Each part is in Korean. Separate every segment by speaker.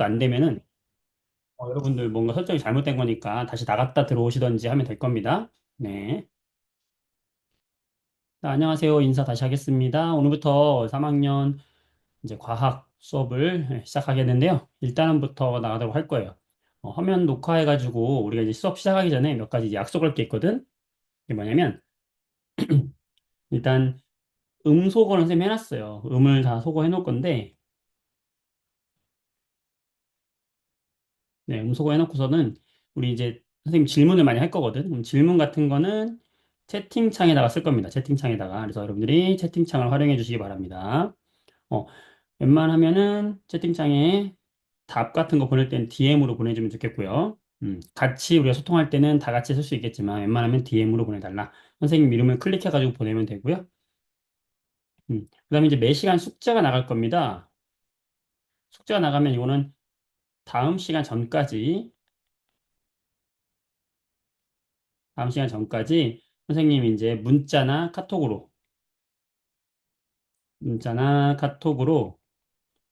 Speaker 1: 안 되면은 여러분들 뭔가 설정이 잘못된 거니까 다시 나갔다 들어오시던지 하면 될 겁니다. 네. 자, 안녕하세요. 인사 다시 하겠습니다. 오늘부터 3학년 이제 과학 수업을 시작하겠는데요. 일단부터 나가도록 할 거예요. 화면 녹화해가지고 우리가 이제 수업 시작하기 전에 몇 가지 이제 약속할 게 있거든. 이게 뭐냐면 일단 소거를 선생님이 해놨어요. 음을 다 소거해 놓을 건데 네, 음소거 해놓고서는 우리 이제 선생님 질문을 많이 할 거거든. 그럼 질문 같은 거는 채팅창에다가 쓸 겁니다. 채팅창에다가. 그래서 여러분들이 채팅창을 활용해 주시기 바랍니다. 어, 웬만하면은 채팅창에 답 같은 거 보낼 때는 DM으로 보내주면 좋겠고요. 같이 우리가 소통할 때는 다 같이 쓸 수 있겠지만 웬만하면 DM으로 보내달라. 선생님 이름을 클릭해가지고 보내면 되고요. 그다음에 이제 매 시간 숙제가 나갈 겁니다. 숙제가 나가면 이거는 다음 시간 전까지 다음 시간 전까지 선생님이 이제 문자나 카톡으로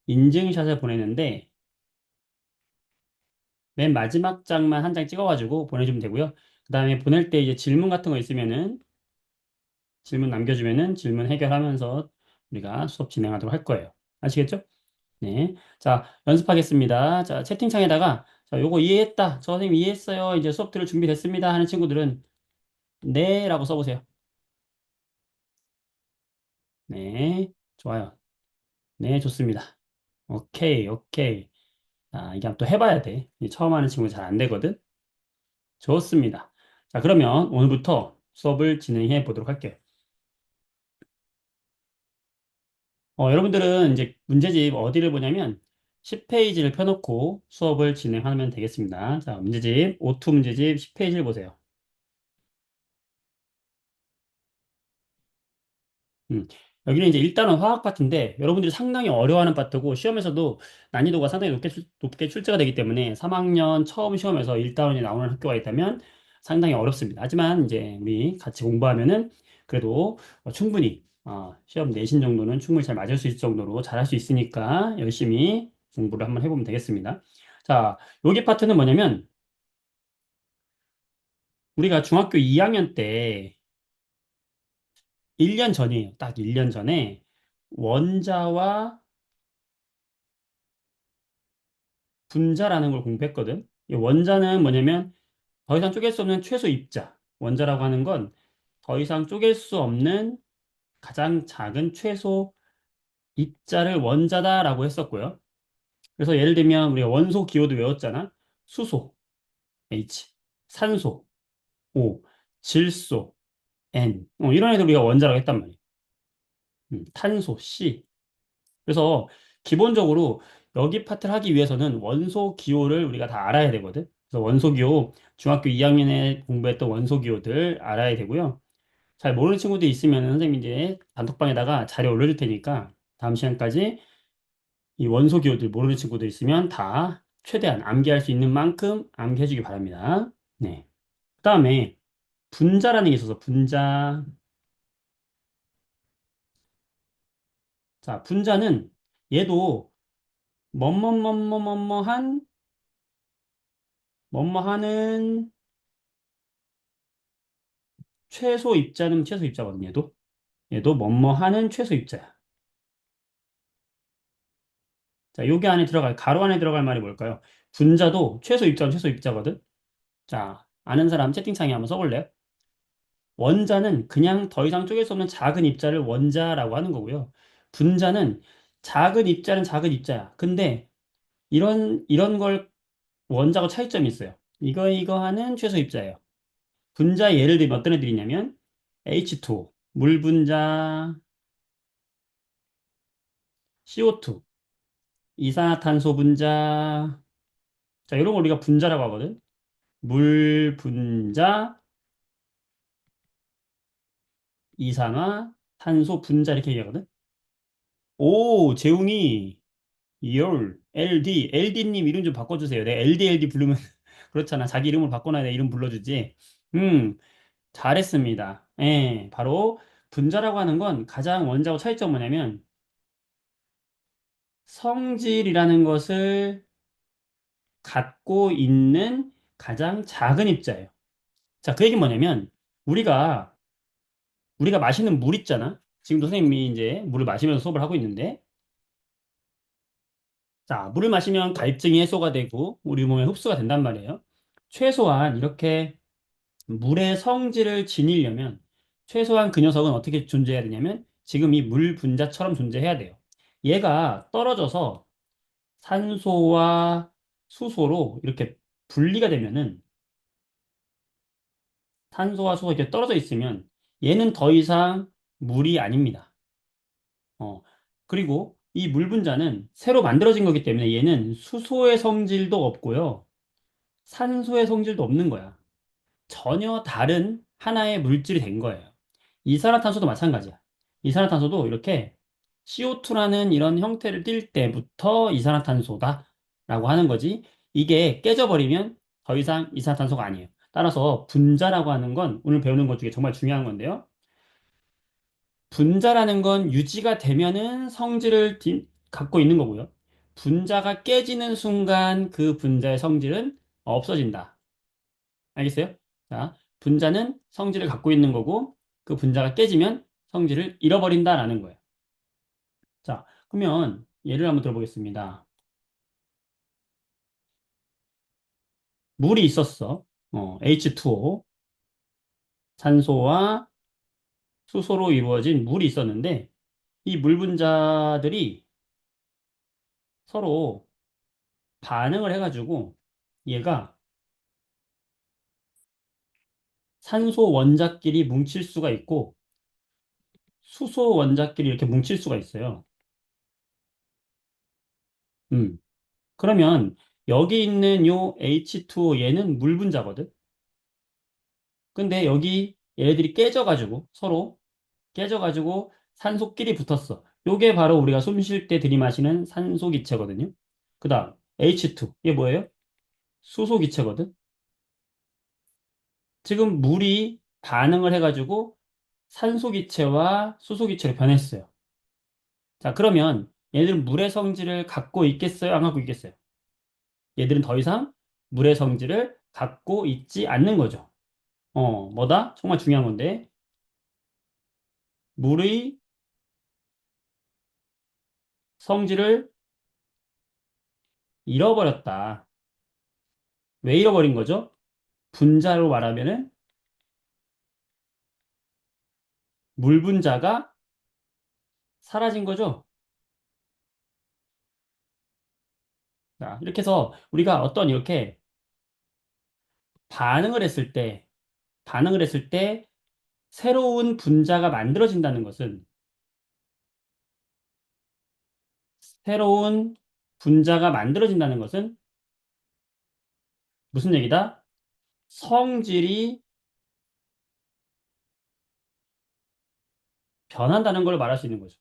Speaker 1: 인증샷을 보내는데 맨 마지막 장만 한 장 찍어가지고 보내주면 되고요. 그 다음에 보낼 때 이제 질문 같은 거 있으면은 질문 남겨주면은 질문 해결하면서 우리가 수업 진행하도록 할 거예요. 아시겠죠? 네. 자, 연습하겠습니다. 자, 채팅창에다가 자, 요거 이해했다. 저 선생님 이해했어요. 이제 수업 들을 준비됐습니다. 하는 친구들은 네라고 써보세요. 네. 좋아요. 네, 좋습니다. 오케이, 오케이. 아, 이게 또 해봐야 돼. 이 처음 하는 친구 잘 안 되거든. 좋습니다. 자, 그러면 오늘부터 수업을 진행해 보도록 할게요. 여러분들은 이제 문제집 어디를 보냐면 10페이지를 펴놓고 수업을 진행하면 되겠습니다. 자, 문제집, O2 문제집 10페이지를 보세요. 음, 여기는 이제 일단은 화학 파트인데 여러분들이 상당히 어려워하는 파트고 시험에서도 난이도가 상당히 높게 출제가 되기 때문에 3학년 처음 시험에서 1단원이 나오는 학교가 있다면 상당히 어렵습니다. 하지만 이제 우리 같이 공부하면은 그래도 충분히 시험 내신 정도는 충분히 잘 맞을 수 있을 정도로 잘할 수 있으니까 열심히 공부를 한번 해보면 되겠습니다. 자, 여기 파트는 뭐냐면 우리가 중학교 2학년 때 1년 전이에요. 딱 1년 전에 원자와 분자라는 걸 공부했거든. 이 원자는 뭐냐면 더 이상 쪼갤 수 없는 최소 입자. 원자라고 하는 건 더 이상 쪼갤 수 없는 가장 작은 최소 입자를 원자다라고 했었고요. 그래서 예를 들면 우리가 원소 기호도 외웠잖아. 수소 H, 산소 O, 질소 N. 이런 애들 우리가 원자라고 했단 말이에요. 탄소 C. 그래서 기본적으로 여기 파트를 하기 위해서는 원소 기호를 우리가 다 알아야 되거든. 그래서 원소 기호 중학교 2학년에 공부했던 원소 기호들 알아야 되고요. 잘 모르는 친구들 있으면 선생님이 이제 단톡방에다가 자료 올려줄 테니까 다음 시간까지 이 원소 기호들 모르는 친구들 있으면 다 최대한 암기할 수 있는 만큼 암기해 주기 바랍니다. 네. 그다음에 분자라는 게 있어서 분자. 자, 분자는 얘도 뭐뭐뭐뭐뭐뭐한 뭐뭐하는 최소 입자는 최소 입자거든요. 얘도 뭐뭐하는 최소 입자야. 자, 여기 안에 들어갈 가로 안에 들어갈 말이 뭘까요? 분자도 최소 입자는 최소 입자거든. 자, 아는 사람 채팅창에 한번 써볼래요? 원자는 그냥 더 이상 쪼갤 수 없는 작은 입자를 원자라고 하는 거고요. 분자는 작은 입자는 작은 입자야. 근데 이런 걸 원자하고 차이점이 있어요. 이거 하는 최소 입자예요. 분자 예를 들면 어떤 애들이냐면 H2O, 물 분자, CO2, 이산화탄소 분자. 자, 이런 걸 우리가 분자라고 하거든. 물 분자, 이산화탄소 분자 이렇게 얘기하거든. 오, 재웅이 LD님 이름 좀 바꿔주세요. 내가 LD 부르면 그렇잖아. 자기 이름을 바꿔놔야 내 이름 불러주지. 음, 잘했습니다. 예, 바로 분자라고 하는 건 가장 원자하고 차이점 뭐냐면 성질이라는 것을 갖고 있는 가장 작은 입자예요. 자, 그 얘기는 뭐냐면 우리가 우리가 마시는 물 있잖아. 지금도 선생님이 이제 물을 마시면서 수업을 하고 있는데 자, 물을 마시면 갈증이 해소가 되고 우리 몸에 흡수가 된단 말이에요. 최소한 이렇게 물의 성질을 지니려면 최소한 그 녀석은 어떻게 존재해야 되냐면 지금 이 물 분자처럼 존재해야 돼요. 얘가 떨어져서 산소와 수소로 이렇게 분리가 되면은 산소와 수소가 이렇게 떨어져 있으면 얘는 더 이상 물이 아닙니다. 그리고 이 물 분자는 새로 만들어진 거기 때문에 얘는 수소의 성질도 없고요. 산소의 성질도 없는 거야. 전혀 다른 하나의 물질이 된 거예요. 이산화탄소도 마찬가지야. 이산화탄소도 이렇게 CO2라는 이런 형태를 띌 때부터 이산화탄소다라고 하는 거지. 이게 깨져버리면 더 이상 이산화탄소가 아니에요. 따라서 분자라고 하는 건 오늘 배우는 것 중에 정말 중요한 건데요. 분자라는 건 유지가 되면은 성질을 갖고 있는 거고요. 분자가 깨지는 순간 그 분자의 성질은 없어진다. 알겠어요? 자, 분자는 성질을 갖고 있는 거고 그 분자가 깨지면 성질을 잃어버린다라는 거예요. 자, 그러면 예를 한번 들어보겠습니다. 물이 있었어. H2O, 산소와 수소로 이루어진 물이 있었는데 이 물 분자들이 서로 반응을 해가지고 얘가 산소 원자끼리 뭉칠 수가 있고 수소 원자끼리 이렇게 뭉칠 수가 있어요. 음. 그러면 여기 있는 요 H2O 얘는 물 분자거든. 근데 여기 얘네들이 깨져가지고 서로 깨져가지고 산소끼리 붙었어. 요게 바로 우리가 숨 쉴 때 들이마시는 산소 기체거든요. 그 다음 H2 이게 뭐예요? 수소 기체거든. 지금 물이 반응을 해가지고 산소 기체와 수소 기체로 변했어요. 자, 그러면 얘들은 물의 성질을 갖고 있겠어요? 안 갖고 있겠어요? 얘들은 더 이상 물의 성질을 갖고 있지 않는 거죠. 뭐다? 정말 중요한 건데, 물의 성질을 잃어버렸다. 왜 잃어버린 거죠? 분자로 말하면은 물 분자가 사라진 거죠. 자, 이렇게 해서 우리가 어떤 이렇게 반응을 했을 때, 반응을 했을 때 새로운 분자가 만들어진다는 것은 새로운 분자가 만들어진다는 것은 무슨 얘기다? 성질이 변한다는 걸 말할 수 있는 거죠.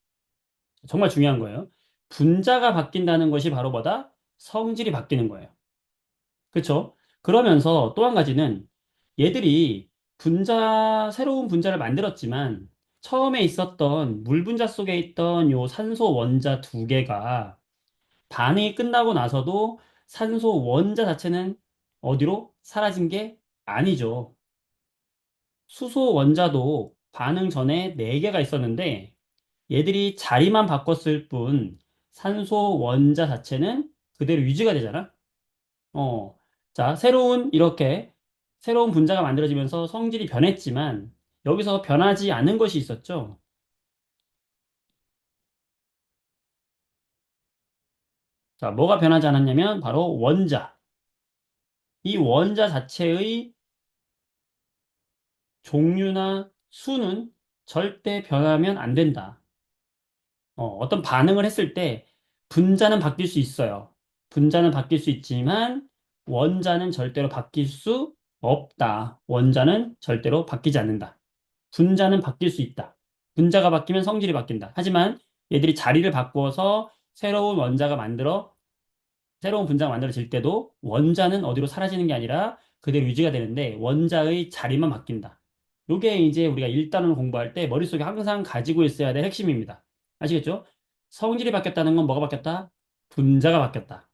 Speaker 1: 정말 중요한 거예요. 분자가 바뀐다는 것이 바로 뭐다? 성질이 바뀌는 거예요. 그렇죠? 그러면서 또 한 가지는 얘들이 새로운 분자를 만들었지만 처음에 있었던 물 분자 속에 있던 요 산소 원자 두 개가 반응이 끝나고 나서도 산소 원자 자체는 어디로 사라진 게 아니죠. 수소 원자도 반응 전에 네개가 있었는데 얘들이 자리만 바꿨을 뿐 산소 원자 자체는 그대로 유지가 되잖아. 어. 자, 새로운 분자가 만들어지면서 성질이 변했지만 여기서 변하지 않은 것이 있었죠. 자, 뭐가 변하지 않았냐면 바로 원자. 이 원자 자체의 종류나 수는 절대 변하면 안 된다. 어떤 반응을 했을 때 분자는 바뀔 수 있어요. 분자는 바뀔 수 있지만 원자는 절대로 바뀔 수 없다. 원자는 절대로 바뀌지 않는다. 분자는 바뀔 수 있다. 분자가 바뀌면 성질이 바뀐다. 하지만 얘들이 자리를 바꾸어서 새로운 분자가 만들어질 때도 원자는 어디로 사라지는 게 아니라 그대로 유지가 되는데 원자의 자리만 바뀐다. 요게 이제 우리가 1단원 공부할 때 머릿속에 항상 가지고 있어야 될 핵심입니다. 아시겠죠? 성질이 바뀌었다는 건 뭐가 바뀌었다? 분자가 바뀌었다.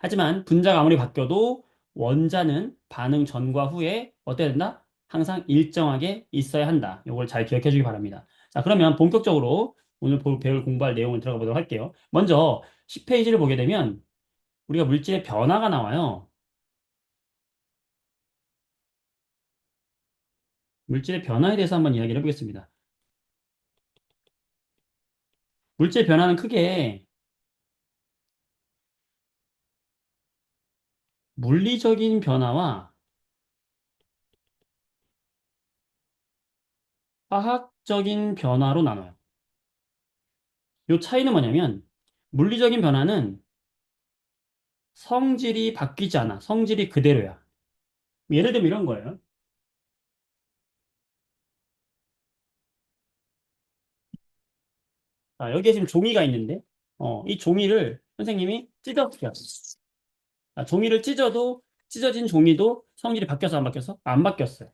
Speaker 1: 하지만 분자가 아무리 바뀌어도 원자는 반응 전과 후에 어때야 된다? 항상 일정하게 있어야 한다. 이걸 잘 기억해 주기 바랍니다. 자, 그러면 본격적으로 오늘 배울 공부할 내용을 들어가 보도록 할게요. 먼저 10페이지를 보게 되면 우리가 물질의 변화가 나와요. 물질의 변화에 대해서 한번 이야기를 해보겠습니다. 물질의 변화는 크게 물리적인 변화와 화학적인 변화로 나눠요. 이 차이는 뭐냐면 물리적인 변화는 성질이 바뀌지 않아. 성질이 그대로야. 예를 들면 이런 거예요. 자, 여기에 지금 종이가 있는데, 이 종이를 선생님이 찢었어요. 자, 종이를 찢어도, 찢어진 종이도 성질이 바뀌어서 안 바뀌었어? 안 바뀌었어요.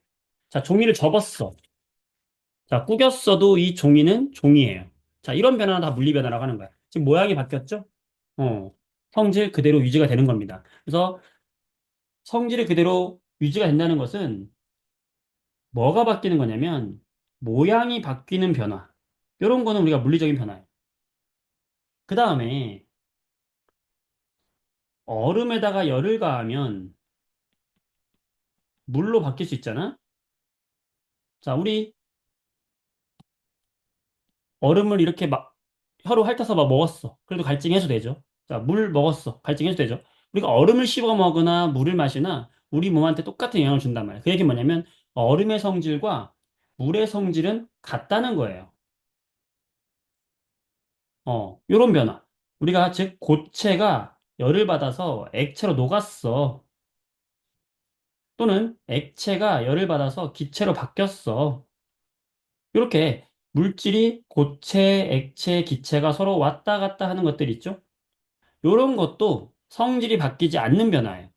Speaker 1: 자, 종이를 접었어. 자, 구겼어도 이 종이는 종이에요. 자, 이런 변화는 다 물리 변화라고 하는 거야. 지금 모양이 바뀌었죠? 어, 성질 그대로 유지가 되는 겁니다. 그래서 성질이 그대로 유지가 된다는 것은 뭐가 바뀌는 거냐면 모양이 바뀌는 변화. 이런 거는 우리가 물리적인 변화예요. 그 다음에 얼음에다가 열을 가하면 물로 바뀔 수 있잖아? 자, 우리 얼음을 이렇게 막 혀로 핥아서 막 먹었어. 그래도 갈증 해소되죠. 자, 물 먹었어. 갈증 해소되죠. 우리가 얼음을 씹어 먹거나 물을 마시나 우리 몸한테 똑같은 영향을 준단 말이야. 그 얘기는 뭐냐면 얼음의 성질과 물의 성질은 같다는 거예요. 요런 변화. 우리가 즉 고체가 열을 받아서 액체로 녹았어. 또는 액체가 열을 받아서 기체로 바뀌었어. 이렇게 물질이 고체, 액체, 기체가 서로 왔다 갔다 하는 것들 있죠? 이런 것도 성질이 바뀌지 않는 변화예요.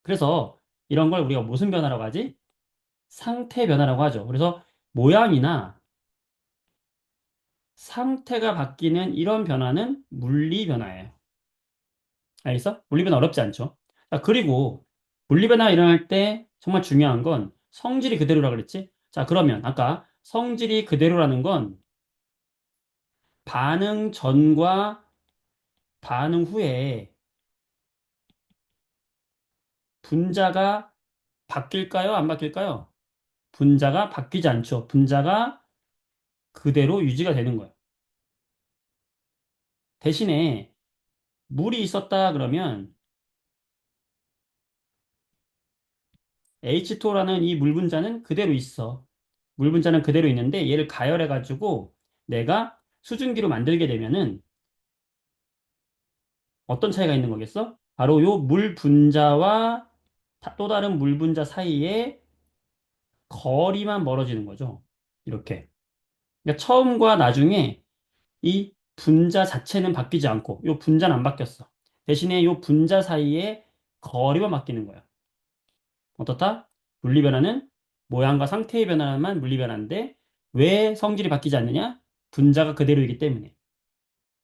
Speaker 1: 그래서 이런 걸 우리가 무슨 변화라고 하지? 상태 변화라고 하죠. 그래서 모양이나 상태가 바뀌는 이런 변화는 물리 변화예요. 알겠어? 물리 변화 어렵지 않죠? 자, 그리고 물리 변화가 일어날 때 정말 중요한 건 성질이 그대로라 그랬지? 자, 그러면 아까 성질이 그대로라는 건 반응 전과 반응 후에 분자가 바뀔까요? 안 바뀔까요? 분자가 바뀌지 않죠. 분자가 그대로 유지가 되는 거예요. 대신에 물이 있었다 그러면 H2O라는 이 물 분자는 그대로 있어. 물 분자는 그대로 있는데 얘를 가열해가지고 내가 수증기로 만들게 되면은 어떤 차이가 있는 거겠어? 바로 요 물 분자와 또 다른 물 분자 사이에 거리만 멀어지는 거죠. 이렇게. 그러니까 처음과 나중에 이 분자 자체는 바뀌지 않고 요 분자는 안 바뀌었어. 대신에 요 분자 사이에 거리만 바뀌는 거야. 어떻다? 물리 변화는 모양과 상태의 변화만 물리 변화인데 왜 성질이 바뀌지 않느냐? 분자가 그대로이기 때문에.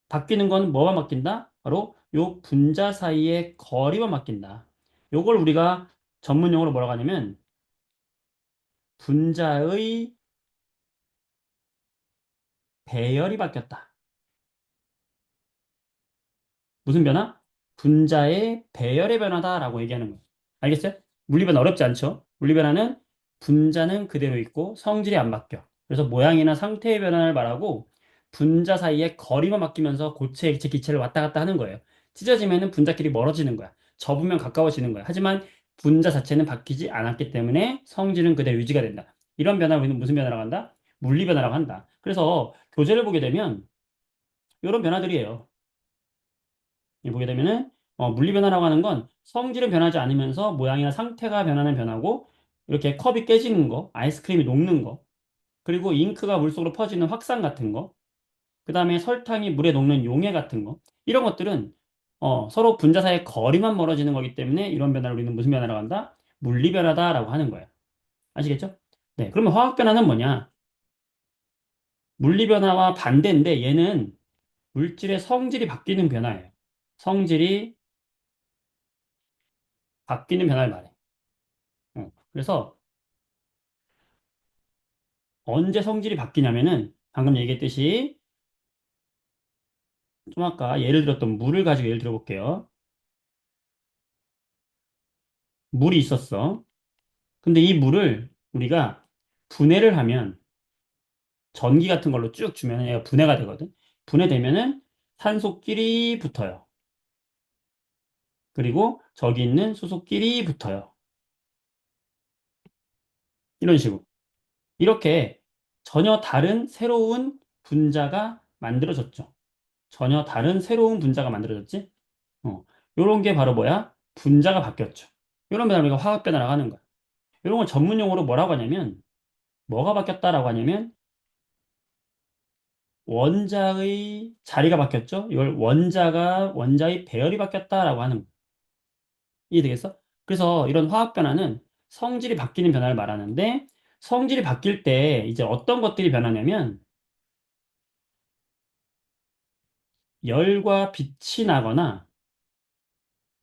Speaker 1: 바뀌는 건 뭐만 바뀐다? 바로 요 분자 사이의 거리만 바뀐다. 요걸 우리가 전문 용어로 뭐라고 하냐면 분자의 배열이 바뀌었다. 무슨 변화? 분자의 배열의 변화다라고 얘기하는 거예요. 알겠어요? 물리변화 어렵지 않죠? 물리변화는 분자는 그대로 있고 성질이 안 바뀌어. 그래서 모양이나 상태의 변화를 말하고 분자 사이의 거리만 바뀌면서 고체, 액체, 기체를 왔다 갔다 하는 거예요. 찢어지면은 분자끼리 멀어지는 거야. 접으면 가까워지는 거야. 하지만 분자 자체는 바뀌지 않았기 때문에 성질은 그대로 유지가 된다. 이런 변화를 우리는 무슨 변화라고 한다? 물리변화라고 한다. 그래서 교재를 보게 되면 이런 변화들이에요. 보게 되면은 물리 변화라고 하는 건 성질은 변하지 않으면서 모양이나 상태가 변하는 변화고 이렇게 컵이 깨지는 거, 아이스크림이 녹는 거, 그리고 잉크가 물속으로 퍼지는 확산 같은 거, 그 다음에 설탕이 물에 녹는 용해 같은 거 이런 것들은 서로 분자 사이의 거리만 멀어지는 거기 때문에 이런 변화를 우리는 무슨 변화라고 한다? 물리 변화다라고 하는 거예요. 아시겠죠? 네, 그러면 화학 변화는 뭐냐? 물리 변화와 반대인데 얘는 물질의 성질이 바뀌는 변화예요. 성질이 바뀌는 변화를 말해. 그래서 언제 성질이 바뀌냐면은 방금 얘기했듯이 좀 아까 예를 들었던 물을 가지고 예를 들어볼게요. 물이 있었어. 근데 이 물을 우리가 분해를 하면 전기 같은 걸로 쭉 주면 얘가 분해가 되거든. 분해되면은 산소끼리 붙어요. 그리고 저기 있는 수소끼리 붙어요. 이런 식으로. 이렇게 전혀 다른 새로운 분자가 만들어졌죠. 전혀 다른 새로운 분자가 만들어졌지? 요런 게 바로 뭐야? 분자가 바뀌었죠. 이런 변화를 우리가 화학 변화라고 하는 거야. 이런 걸 전문 용어로 뭐라고 하냐면, 뭐가 바뀌었다라고 하냐면, 원자의 자리가 바뀌었죠? 이걸 원자의 배열이 바뀌었다라고 하는 거야. 이해되겠어? 그래서 이런 화학 변화는 성질이 바뀌는 변화를 말하는데, 성질이 바뀔 때 이제 어떤 것들이 변하냐면, 열과 빛이 나거나,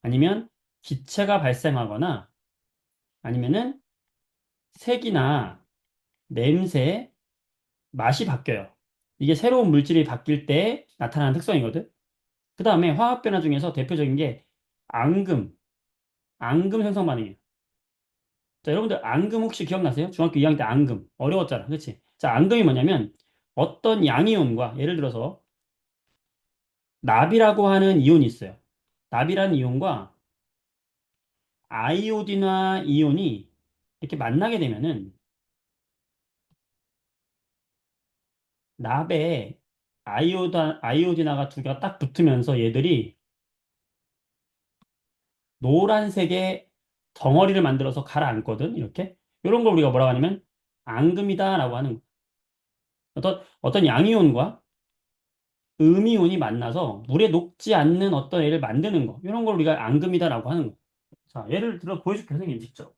Speaker 1: 아니면 기체가 발생하거나, 아니면은 색이나 냄새, 맛이 바뀌어요. 이게 새로운 물질이 바뀔 때 나타나는 특성이거든. 그 다음에 화학 변화 중에서 대표적인 게 앙금, 앙금 생성 반응이에요. 자, 여러분들 앙금 혹시 기억나세요? 중학교 2학년 때 앙금. 어려웠잖아. 그치? 자, 앙금이 뭐냐면 어떤 양이온과 예를 들어서 납이라고 하는 이온이 있어요. 납이라는 이온과 아이오디나 이온이 이렇게 만나게 되면은 납에 아이오디나가 두 개가 딱 붙으면서 얘들이 노란색의 덩어리를 만들어서 가라앉거든, 이렇게. 이런 걸 우리가 뭐라고 하냐면, 앙금이다라고 하는, 어떤 양이온과 음이온이 만나서 물에 녹지 않는 어떤 애를 만드는 거. 이런 걸 우리가 앙금이다라고 하는 거. 자, 예를 들어 보여줄게, 선생님, 직접.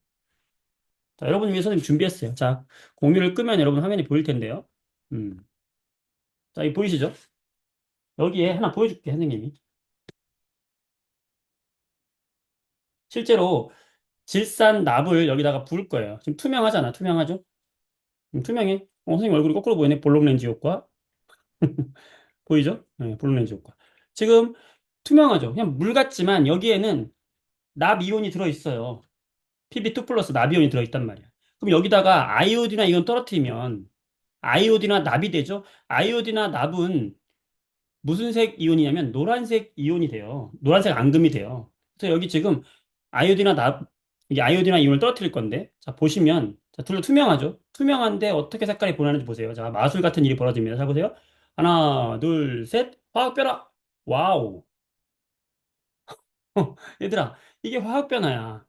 Speaker 1: 자, 여러분 위해 선생님 준비했어요. 자, 공유를 끄면 여러분 화면이 보일 텐데요. 음. 자, 이 보이시죠? 여기에 하나 보여줄게, 선생님이. 실제로 질산 납을 여기다가 부을 거예요. 지금 투명하잖아, 투명하죠? 투명해. 선생님 얼굴이 거꾸로 보이네, 볼록렌즈 효과. 보이죠? 네, 블루렌즈 효과. 지금 투명하죠? 그냥 물 같지만 여기에는 납이온이 들어있어요. PB2 플러스 납이온이 들어있단 말이야. 그럼 여기다가 아이오디나 이온 떨어뜨리면 아이오디나 납이 되죠? 아이오디나 납은 무슨 색 이온이냐면 노란색 이온이 돼요. 노란색 앙금이 돼요. 그래서 여기 지금 아이오디나 납, 이게 아이오디나 이온을 떨어뜨릴 건데, 자, 보시면, 자, 둘로 투명하죠? 투명한데 어떻게 색깔이 변하는지 보세요. 자, 마술 같은 일이 벌어집니다. 자, 보세요. 하나, 둘, 셋, 화학 변화! 와우! 얘들아, 이게 화학 변화야.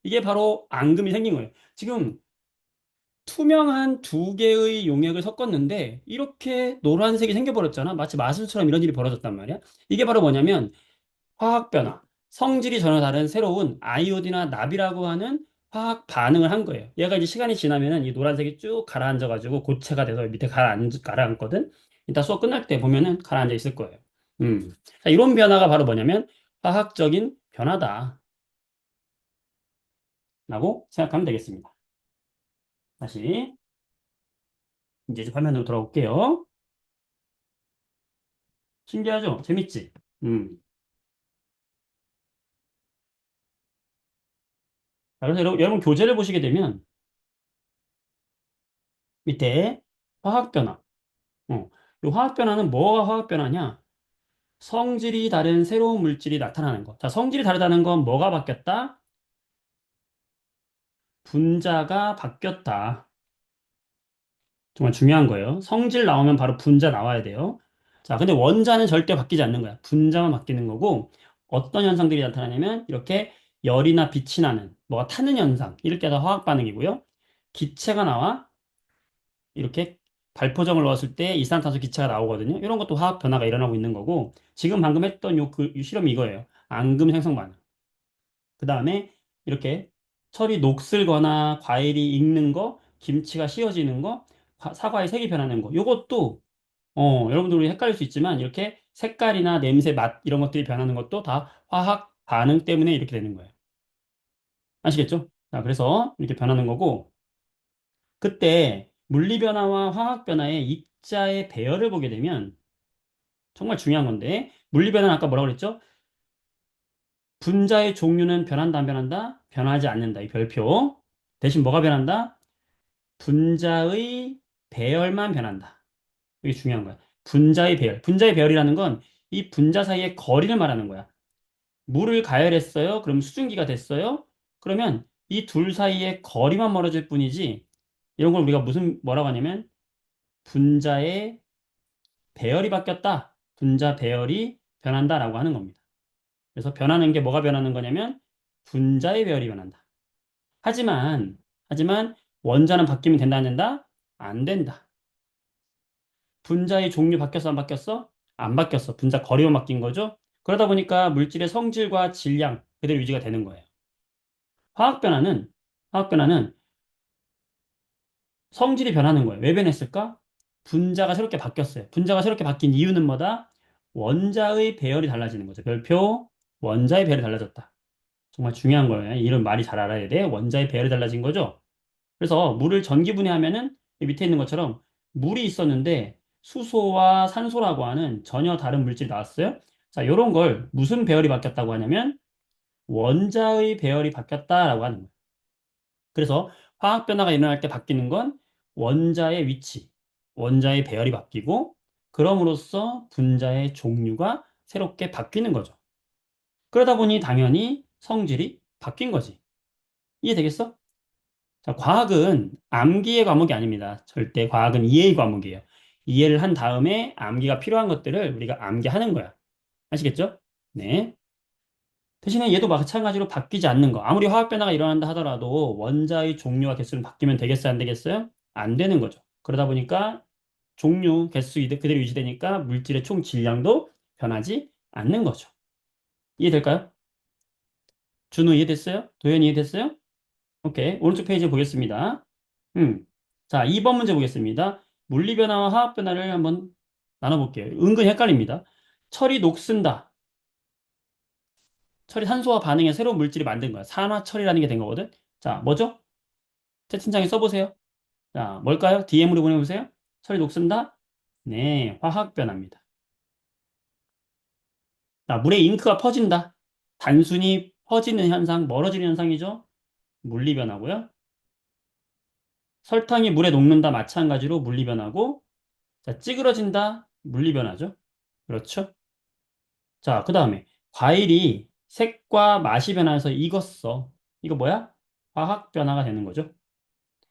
Speaker 1: 이게 바로 앙금이 생긴 거예요. 지금 투명한 두 개의 용액을 섞었는데, 이렇게 노란색이 생겨버렸잖아. 마치 마술처럼 이런 일이 벌어졌단 말이야. 이게 바로 뭐냐면, 화학 변화, 성질이 전혀 다른 새로운 아이오디나 납이라고 하는 화학 반응을 한 거예요. 얘가 이제 시간이 지나면은 이 노란색이 쭉 가라앉아가지고 고체가 돼서 밑에 가라앉거든. 이따 수업 끝날 때 보면은 가라앉아 있을 거예요. 자, 이런 변화가 바로 뭐냐면 화학적인 변화다라고 생각하면 되겠습니다. 다시 이제 좀 화면으로 돌아올게요. 신기하죠? 재밌지? 음. 자, 그래서 여러분 교재를 보시게 되면 밑에 화학 변화. 이 화학 변화는 뭐가 화학 변화냐? 성질이 다른 새로운 물질이 나타나는 것. 자, 성질이 다르다는 건 뭐가 바뀌었다? 분자가 바뀌었다. 정말 중요한 거예요. 성질 나오면 바로 분자 나와야 돼요. 자, 근데 원자는 절대 바뀌지 않는 거야. 분자만 바뀌는 거고, 어떤 현상들이 나타나냐면, 이렇게 열이나 빛이 나는, 뭐가 타는 현상, 이렇게 다 화학 반응이고요. 기체가 나와, 이렇게 발포점을 넣었을 때 이산화탄소 기체가 나오거든요. 이런 것도 화학 변화가 일어나고 있는 거고, 지금 방금 했던 요 실험이 이거예요. 앙금 생성 반응. 그 다음에 이렇게 철이 녹슬거나 과일이 익는 거, 김치가 씌어지는 거, 사과의 색이 변하는 거. 요것도 여러분들이 헷갈릴 수 있지만 이렇게 색깔이나 냄새, 맛 이런 것들이 변하는 것도 다 화학 반응 때문에 이렇게 되는 거예요. 아시겠죠? 자, 그래서 이렇게 변하는 거고, 그때 물리변화와 화학변화의 입자의 배열을 보게 되면 정말 중요한 건데, 물리변화는 아까 뭐라고 그랬죠? 분자의 종류는 변한다, 안 변한다? 변하지 않는다. 이 별표. 대신 뭐가 변한다? 분자의 배열만 변한다. 이게 중요한 거야. 분자의 배열. 분자의 배열이라는 건 이 분자 사이의 거리를 말하는 거야. 물을 가열했어요. 그럼 수증기가 됐어요. 그러면 이 둘 사이의 거리만 멀어질 뿐이지 이런 걸 우리가 무슨 뭐라고 하냐면 분자의 배열이 바뀌었다. 분자 배열이 변한다라고 하는 겁니다. 그래서 변하는 게 뭐가 변하는 거냐면 분자의 배열이 변한다. 하지만 원자는 바뀌면 된다 안 된다? 안 된다. 분자의 종류 바뀌었어 안 바뀌었어? 안 바뀌었어. 분자 거리만 바뀐 거죠. 그러다 보니까 물질의 성질과 질량 그대로 유지가 되는 거예요. 화학 변화는 화학 변화는 성질이 변하는 거예요. 왜 변했을까? 분자가 새롭게 바뀌었어요. 분자가 새롭게 바뀐 이유는 뭐다? 원자의 배열이 달라지는 거죠. 별표 원자의 배열이 달라졌다. 정말 중요한 거예요. 이런 말이 잘 알아야 돼. 원자의 배열이 달라진 거죠. 그래서 물을 전기분해하면은 이 밑에 있는 것처럼 물이 있었는데 수소와 산소라고 하는 전혀 다른 물질이 나왔어요. 자, 이런 걸 무슨 배열이 바뀌었다고 하냐면 원자의 배열이 바뀌었다라고 하는 거예요. 그래서 화학 변화가 일어날 때 바뀌는 건 원자의 위치, 원자의 배열이 바뀌고 그럼으로써 분자의 종류가 새롭게 바뀌는 거죠. 그러다 보니 당연히 성질이 바뀐 거지. 이해되겠어? 자, 과학은 암기의 과목이 아닙니다. 절대 과학은 이해의 과목이에요. 이해를 한 다음에 암기가 필요한 것들을 우리가 암기하는 거야. 아시겠죠? 네. 대신에 얘도 마찬가지로 바뀌지 않는 거. 아무리 화학 변화가 일어난다 하더라도 원자의 종류와 개수는 바뀌면 되겠어요? 안 되겠어요? 안 되는 거죠. 그러다 보니까 종류, 개수 그대로 유지되니까 물질의 총 질량도 변하지 않는 거죠. 이해될까요? 준우 이해됐어요? 도현이 이해됐어요? 오케이. 오른쪽 페이지 보겠습니다. 음. 자, 2번 문제 보겠습니다. 물리 변화와 화학 변화를 한번 나눠볼게요. 은근 헷갈립니다. 철이 녹슨다. 철이 산소와 반응해 새로운 물질이 만든 거야. 산화철이라는 게 된 거거든. 자, 뭐죠? 채팅창에 써보세요. 자, 뭘까요? DM으로 보내보세요. 철이 녹슨다? 네, 화학 변화입니다. 자, 물에 잉크가 퍼진다. 단순히 퍼지는 현상, 멀어지는 현상이죠. 물리 변화고요. 설탕이 물에 녹는다. 마찬가지로 물리 변화고. 자, 찌그러진다. 물리 변화죠. 그렇죠? 자, 그 다음에 과일이 색과 맛이 변해서 익었어. 이거 뭐야? 화학 변화가 되는 거죠.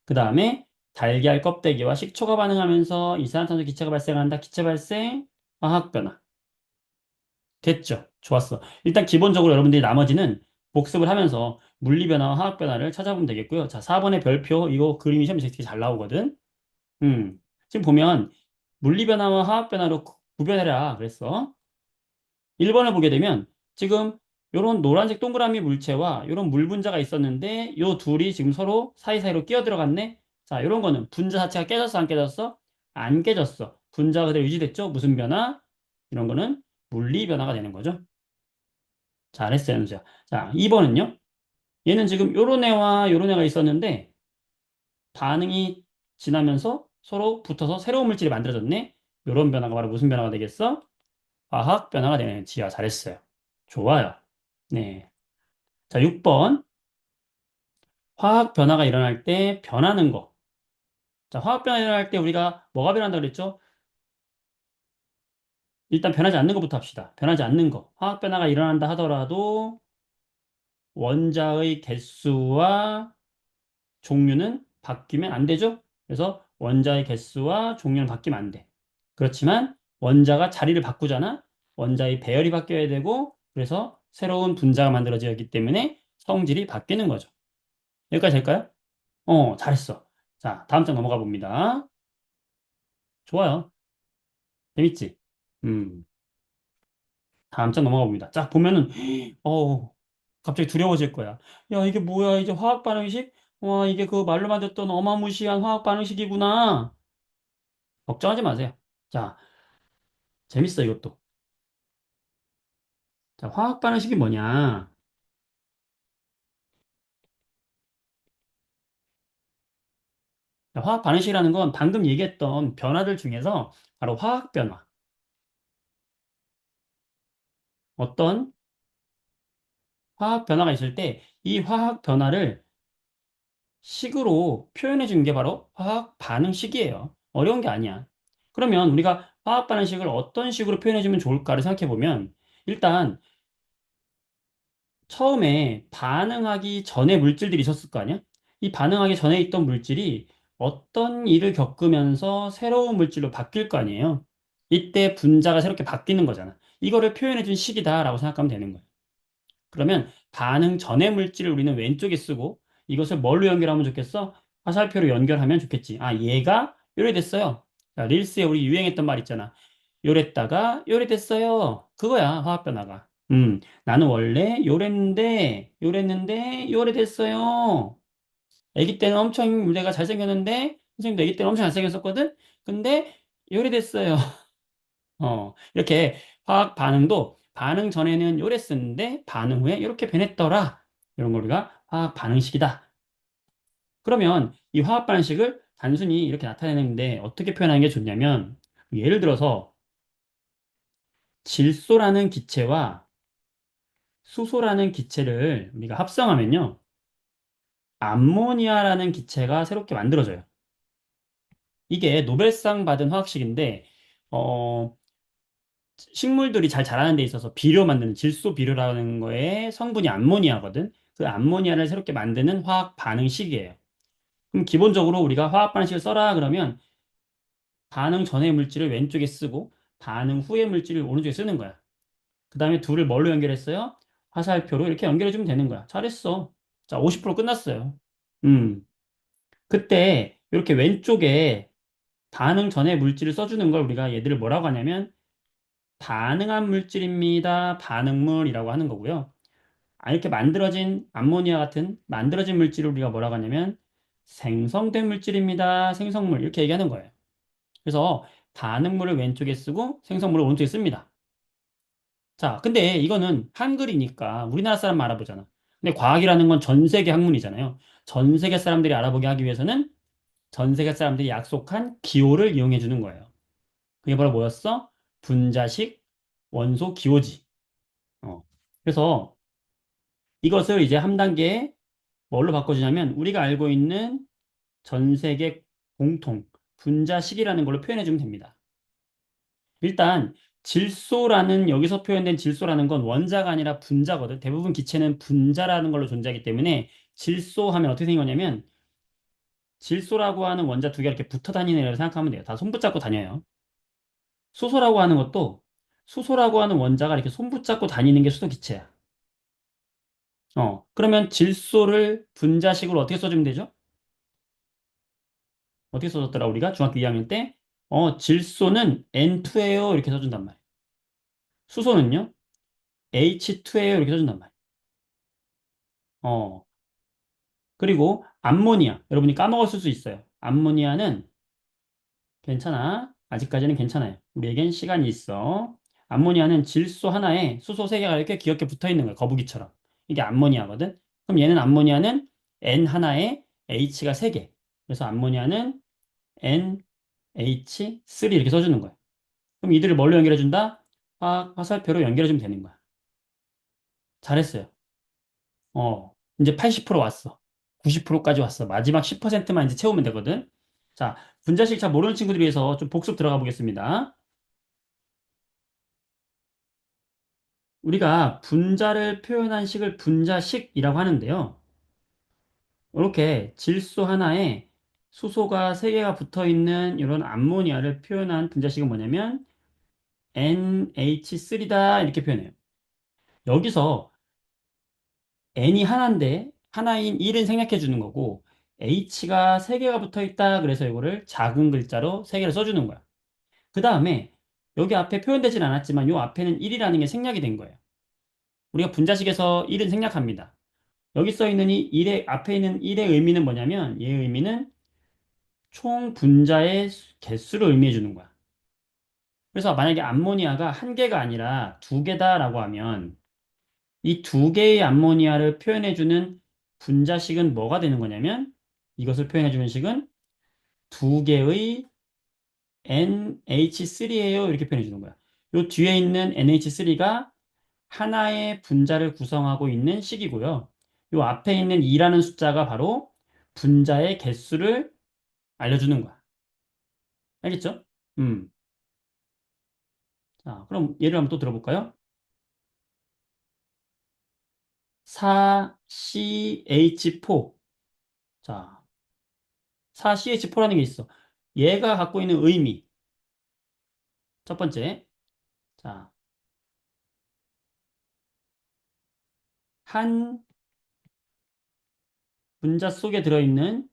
Speaker 1: 그 다음에 달걀 껍데기와 식초가 반응하면서 이산화탄소 기체가 발생한다. 기체 발생, 화학 변화. 됐죠? 좋았어. 일단 기본적으로 여러분들이 나머지는 복습을 하면서 물리 변화와 화학 변화를 찾아보면 되겠고요. 자, 4번의 별표 이거 그림이 시험에 되게 잘 나오거든. 지금 보면 물리 변화와 화학 변화로 구별해라 그랬어. 1번을 보게 되면 지금 요런 노란색 동그라미 물체와 요런 물 분자가 있었는데 요 둘이 지금 서로 사이사이로 끼어 들어갔네. 자, 요런 거는 분자 자체가 깨졌어, 안 깨졌어? 안 깨졌어. 분자가 그대로 유지됐죠? 무슨 변화? 이런 거는 물리 변화가 되는 거죠. 잘했어요, 연수야. 자, 2번은요? 얘는 지금 요런 애와 요런 애가 있었는데 반응이 지나면서 서로 붙어서 새로운 물질이 만들어졌네. 요런 변화가 바로 무슨 변화가 되겠어? 화학 변화가 되는 지아 잘했어요. 좋아요. 네. 자, 6번. 화학 변화가 일어날 때 변하는 거. 자, 화학 변화 일어날 때 우리가 뭐가 변한다 그랬죠? 일단 변하지 않는 것부터 합시다. 변하지 않는 거. 화학 변화가 일어난다 하더라도 원자의 개수와 종류는 바뀌면 안 되죠? 그래서 원자의 개수와 종류는 바뀌면 안 돼. 그렇지만 원자가 자리를 바꾸잖아? 원자의 배열이 바뀌어야 되고 그래서 새로운 분자가 만들어지기 때문에 성질이 바뀌는 거죠. 여기까지 될까요? 잘했어. 자, 다음 장 넘어가 봅니다. 좋아요. 재밌지? 음, 다음 장 넘어가 봅니다. 자, 보면은, 갑자기 두려워질 거야. 야, 이게 뭐야? 이제 화학 반응식? 와, 이게 그 말로만 듣던 어마무시한 화학 반응식이구나. 걱정하지 마세요. 자, 재밌어, 이것도. 자, 화학 반응식이 뭐냐? 화학 반응식이라는 건 방금 얘기했던 변화들 중에서 바로 화학 변화. 어떤 화학 변화가 있을 때 이 화학 변화를 식으로 표현해 주는 게 바로 화학 반응식이에요. 어려운 게 아니야. 그러면 우리가 화학 반응식을 어떤 식으로 표현해 주면 좋을까를 생각해 보면 일단 처음에 반응하기 전에 물질들이 있었을 거 아니야? 이 반응하기 전에 있던 물질이 어떤 일을 겪으면서 새로운 물질로 바뀔 거 아니에요? 이때 분자가 새롭게 바뀌는 거잖아. 이거를 표현해 준 식이다라고 생각하면 되는 거예요. 그러면 반응 전의 물질을 우리는 왼쪽에 쓰고 이것을 뭘로 연결하면 좋겠어? 화살표로 연결하면 좋겠지. 아, 얘가 요래됐어요. 자, 릴스에 우리 유행했던 말 있잖아. 요랬다가 요래됐어요. 그거야, 화학 변화가. 나는 원래 요랬는데 요래됐어요. 아기 때는 엄청 내가 잘생겼는데 선생님도 아기 때는 엄청 잘생겼었거든. 근데 요래됐어요. 이렇게 화학 반응도 반응 전에는 요랬었는데 반응 후에 이렇게 변했더라. 이런 걸 우리가 화학 반응식이다. 그러면 이 화학 반응식을 단순히 이렇게 나타내는데 어떻게 표현하는 게 좋냐면 예를 들어서 질소라는 기체와 수소라는 기체를 우리가 합성하면요. 암모니아라는 기체가 새롭게 만들어져요. 이게 노벨상 받은 화학식인데 어, 식물들이 잘 자라는 데 있어서 비료 만드는 질소 비료라는 거에 성분이 암모니아거든. 그 암모니아를 새롭게 만드는 화학 반응식이에요. 그럼 기본적으로 우리가 화학 반응식을 써라 그러면 반응 전의 물질을 왼쪽에 쓰고 반응 후의 물질을 오른쪽에 쓰는 거야. 그 다음에 둘을 뭘로 연결했어요? 화살표로 이렇게 연결해주면 되는 거야. 잘했어. 자, 50% 끝났어요. 음. 그때 이렇게 왼쪽에 반응 전의 물질을 써주는 걸 우리가 얘들을 뭐라고 하냐면 반응한 물질입니다. 반응물이라고 하는 거고요. 아, 이렇게 만들어진 암모니아 같은 만들어진 물질을 우리가 뭐라고 하냐면 생성된 물질입니다. 생성물 이렇게 얘기하는 거예요. 그래서 반응물을 왼쪽에 쓰고 생성물을 오른쪽에 씁니다. 자, 근데 이거는 한글이니까 우리나라 사람 알아보잖아. 근데 과학이라는 건 전 세계 학문이잖아요. 전 세계 사람들이 알아보게 하기 위해서는 전 세계 사람들이 약속한 기호를 이용해 주는 거예요. 그게 바로 뭐였어? 분자식 원소 기호지. 어. 그래서 이것을 이제 한 단계 뭘로 바꿔주냐면 우리가 알고 있는 전 세계 공통 분자식이라는 걸로 표현해 주면 됩니다. 일단 질소라는 여기서 표현된 질소라는 건 원자가 아니라 분자거든. 대부분 기체는 분자라는 걸로 존재하기 때문에 질소 하면 어떻게 생겼냐면 질소라고 하는 원자 두 개가 이렇게 붙어 다니는 애라고 생각하면 돼요. 다 손 붙잡고 다녀요. 수소라고 하는 것도 수소라고 하는 원자가 이렇게 손 붙잡고 다니는 게 수소 기체야. 그러면 질소를 분자식으로 어떻게 써주면 되죠? 어떻게 써줬더라, 우리가? 중학교 2학년 때? 질소는 N2예요. 이렇게 써준단 말이에요. 수소는요? H2예요. 이렇게 써준단 말이에요. 어, 그리고 암모니아. 여러분이 까먹었을 수 있어요. 암모니아는 괜찮아. 아직까지는 괜찮아요. 우리에겐 시간이 있어. 암모니아는 질소 하나에 수소 세 개가 이렇게 귀엽게 붙어 있는 거예요. 거북이처럼. 이게 암모니아거든. 그럼 얘는 암모니아는 N 하나에 H가 세 개. 그래서 암모니아는 NH3 이렇게 써주는 거예요. 그럼 이들을 뭘로 연결해준다? 화살표로 연결해주면 되는 거야. 잘했어요. 이제 80% 왔어. 90%까지 왔어. 마지막 10%만 이제 채우면 되거든. 자, 분자식 잘 모르는 친구들 위해서 좀 복습 들어가 보겠습니다. 우리가 분자를 표현한 식을 분자식이라고 하는데요. 이렇게 질소 하나에 수소가 세개가 붙어 있는 이런 암모니아를 표현한 분자식은 뭐냐면 NH3다 이렇게 표현해요. 여기서 n이 하나인데 하나인 1은 생략해 주는 거고 h가 3개가 붙어 있다 그래서 이거를 작은 글자로 3개를 써주는 거야. 그 다음에 여기 앞에 표현되진 않았지만 요 앞에는 1이라는 게 생략이 된 거예요. 우리가 분자식에서 1은 생략합니다. 여기 써 있는 이 1의 앞에 있는 1의 의미는 뭐냐면 얘의 의미는 총 분자의 개수를 의미해 주는 거야. 그래서 만약에 암모니아가 한 개가 아니라 두 개다라고 하면 이 두 개의 암모니아를 표현해주는 분자식은 뭐가 되는 거냐면 이것을 표현해주는 식은 두 개의 NH3예요. 이렇게 표현해 주는 거야. 요 뒤에 있는 NH3가 하나의 분자를 구성하고 있는 식이고요. 요 앞에 있는 2라는 숫자가 바로 분자의 개수를 알려주는 거야. 알겠죠? 음. 자, 그럼 예를 한번 또 들어볼까요? 4CH4. 자, 4CH4라는 게 있어. 얘가 갖고 있는 의미. 첫 번째. 자, 한 분자 속에 들어있는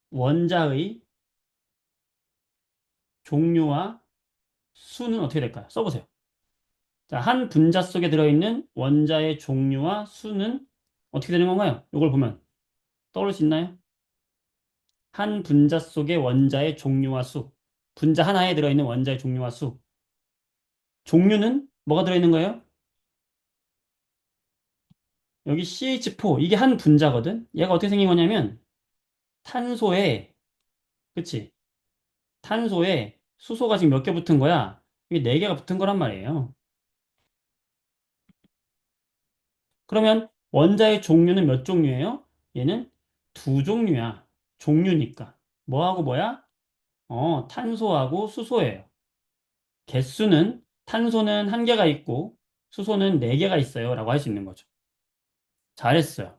Speaker 1: 원자의 종류와 수는 어떻게 될까요? 써보세요. 자, 한 분자 속에 들어있는 원자의 종류와 수는 어떻게 되는 건가요? 이걸 보면 떠오를 수 있나요? 한 분자 속의 원자의 종류와 수. 분자 하나에 들어있는 원자의 종류와 수. 종류는 뭐가 들어있는 거예요? 여기 CH4, 이게 한 분자거든? 얘가 어떻게 생긴 거냐면, 탄소에, 그치? 탄소에 수소가 지금 몇 개 붙은 거야? 이게 네 개가 붙은 거란 말이에요. 그러면 원자의 종류는 몇 종류예요? 얘는 두 종류야. 종류니까. 뭐하고 뭐야? 탄소하고 수소예요. 개수는 탄소는 한 개가 있고 수소는 네 개가 있어요. 라고 할 수 있는 거죠. 잘했어요.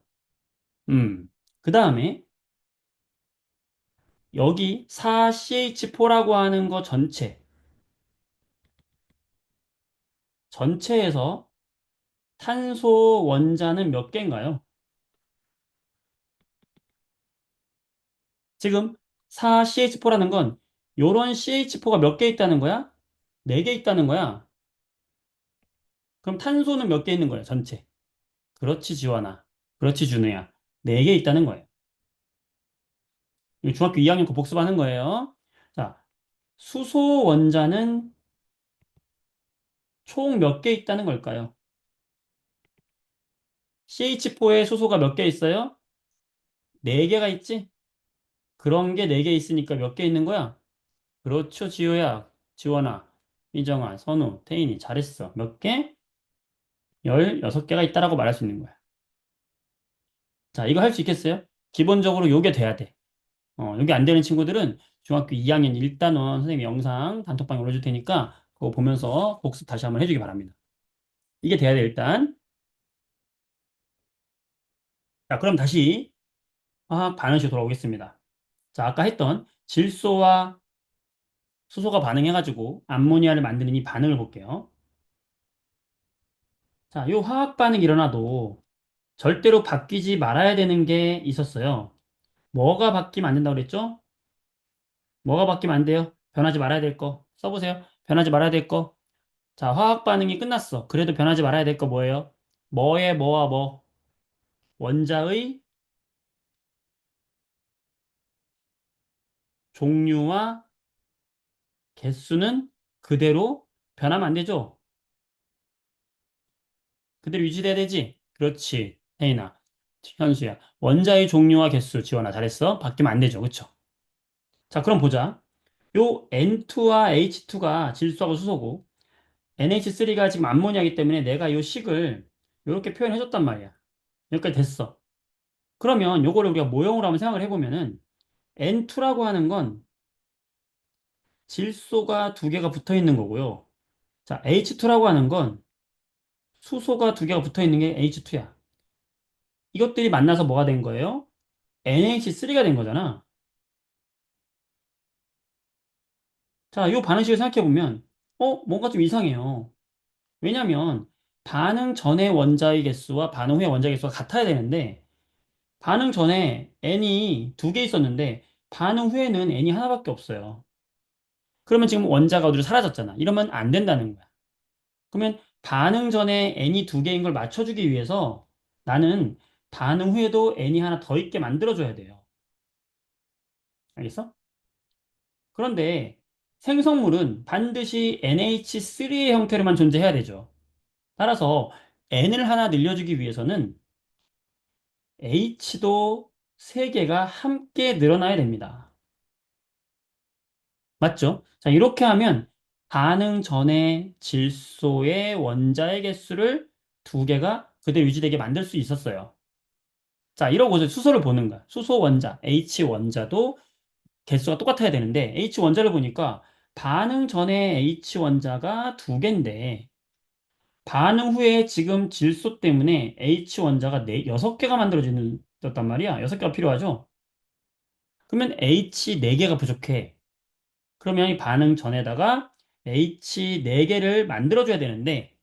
Speaker 1: 그 다음에 여기 4CH4라고 하는 거 전체에서 탄소 원자는 몇 개인가요? 지금 4CH4라는 건 요런 CH4가 몇 개 있다는 거야? 네 개 있다는 거야. 그럼 탄소는 몇 개 있는 거야, 전체? 그렇지, 지원아. 그렇지, 준우야. 네 개 있다는 거예요. 이거 중학교 2학년 거 복습하는 거예요. 자, 수소 원자는 총 몇 개 있다는 걸까요? CH4에 수소가 몇 개 있어요? 네 개가 있지? 그런 게 네 개 있으니까 몇 개 있는 거야? 그렇죠, 지호야. 지원아, 이정아, 선우, 태인이 잘했어. 몇 개? 16개가 있다라고 말할 수 있는 거야. 자, 이거 할 수 있겠어요? 기본적으로 요게 돼야 돼. 요게 안 되는 친구들은 중학교 2학년 1단원 선생님 영상 단톡방에 올려줄 테니까 그거 보면서 복습 다시 한번 해주기 바랍니다. 이게 돼야 돼, 일단. 자, 그럼 다시 화학 반응식으로 돌아오겠습니다. 자, 아까 했던 질소와 수소가 반응해가지고 암모니아를 만드는 이 반응을 볼게요. 자, 요 화학 반응이 일어나도 절대로 바뀌지 말아야 되는 게 있었어요. 뭐가 바뀌면 안 된다고 그랬죠? 뭐가 바뀌면 안 돼요? 변하지 말아야 될 거. 써보세요. 변하지 말아야 될 거. 자, 화학 반응이 끝났어. 그래도 변하지 말아야 될 거 뭐예요? 뭐의 뭐와 뭐? 원자의 종류와 개수는 그대로 변하면 안 되죠? 그대로 유지돼야 되지? 그렇지. 혜인아. 현수야. 원자의 종류와 개수. 지원아. 잘했어. 바뀌면 안 되죠. 그쵸? 자, 그럼 보자. 요 N2와 H2가 질소하고 수소고, NH3가 지금 암모니아이기 때문에 내가 요 식을 이렇게 표현해줬단 말이야. 여기까지 됐어. 그러면 요거를 우리가 모형으로 한번 생각을 해보면은 N2라고 하는 건 질소가 두 개가 붙어 있는 거고요. 자, H2라고 하는 건 수소가 두 개가 붙어 있는 게 H2야. 이것들이 만나서 뭐가 된 거예요? NH3가 된 거잖아. 자, 요 반응식을 생각해보면, 뭔가 좀 이상해요. 왜냐면, 반응 전의 원자의 개수와 반응 후의 원자의 개수가 같아야 되는데, 반응 전에 N이 두 개 있었는데, 반응 후에는 N이 하나밖에 없어요. 그러면 지금 원자가 어디로 사라졌잖아. 이러면 안 된다는 거야. 그러면 반응 전에 n이 두 개인 걸 맞춰주기 위해서 나는 반응 후에도 n이 하나 더 있게 만들어줘야 돼요. 알겠어? 그런데 생성물은 반드시 NH3의 형태로만 존재해야 되죠. 따라서 n을 하나 늘려주기 위해서는 H도 세 개가 함께 늘어나야 됩니다. 맞죠? 자, 이렇게 하면 반응 전에 질소의 원자의 개수를 두 개가 그대로 유지되게 만들 수 있었어요. 자, 이러고 이제 수소를 보는 거야. 수소 원자, H 원자도 개수가 똑같아야 되는데, H 원자를 보니까 반응 전에 H 원자가 두 개인데, 반응 후에 지금 질소 때문에 H 원자가 여섯 개가 만들어졌단 말이야. 여섯 개가 필요하죠? 그러면 H 네 개가 부족해. 그러면 이 반응 전에다가 H 네 개를 만들어줘야 되는데,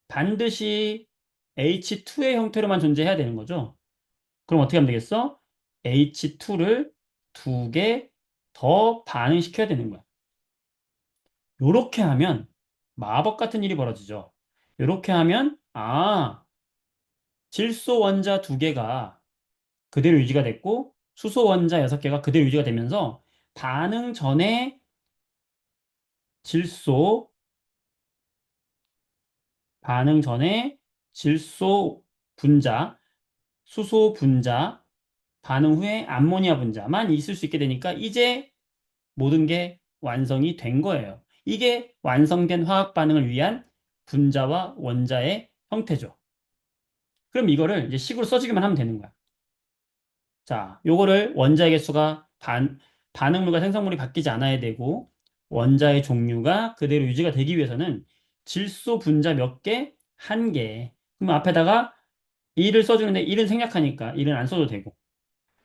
Speaker 1: 반드시 H2의 형태로만 존재해야 되는 거죠. 그럼 어떻게 하면 되겠어? H2를 두 개 더 반응시켜야 되는 거야. 요렇게 하면 마법 같은 일이 벌어지죠. 요렇게 하면, 질소 원자 두 개가 그대로 유지가 됐고, 수소 원자 여섯 개가 그대로 유지가 되면서, 반응 전에 질소, 반응 전에 질소 분자, 수소 분자, 반응 후에 암모니아 분자만 있을 수 있게 되니까, 이제 모든 게 완성이 된 거예요. 이게 완성된 화학 반응을 위한 분자와 원자의 형태죠. 그럼 이거를 이제 식으로 써주기만 하면 되는 거야. 자, 요거를 원자의 개수가 반응물과 생성물이 바뀌지 않아야 되고, 원자의 종류가 그대로 유지가 되기 위해서는 질소 분자 몇 개? 한 개. 그럼 앞에다가 1을 써주는데 1은 생략하니까 1은 안 써도 되고.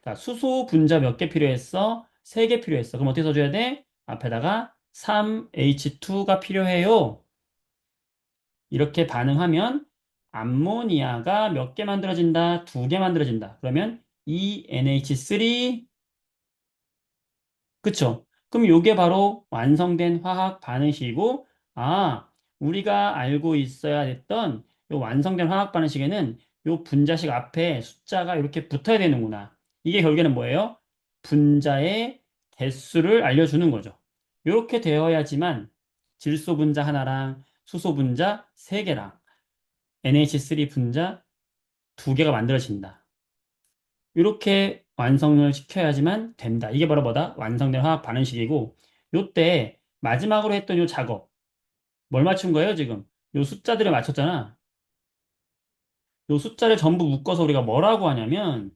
Speaker 1: 자, 수소 분자 몇 개 필요했어? 3개 필요했어. 그럼 어떻게 써줘야 돼? 앞에다가 3H2가 필요해요. 이렇게 반응하면 암모니아가 몇 개 만들어진다? 두 개 만들어진다. 그러면 2NH3, 그쵸? 그럼 요게 바로 완성된 화학 반응식이고, 아, 우리가 알고 있어야 됐던 요 완성된 화학 반응식에는 요 분자식 앞에 숫자가 이렇게 붙어야 되는구나. 이게 결국에는 뭐예요? 분자의 개수를 알려주는 거죠. 이렇게 되어야지만 질소 분자 하나랑 수소 분자 세 개랑 NH3 분자 두 개가 만들어진다. 이렇게 완성을 시켜야지만 된다. 이게 바로 뭐다? 완성된 화학 반응식이고, 요때 마지막으로 했던 요 작업, 뭘 맞춘 거예요, 지금? 요 숫자들을 맞췄잖아. 요 숫자를 전부 묶어서 우리가 뭐라고 하냐면,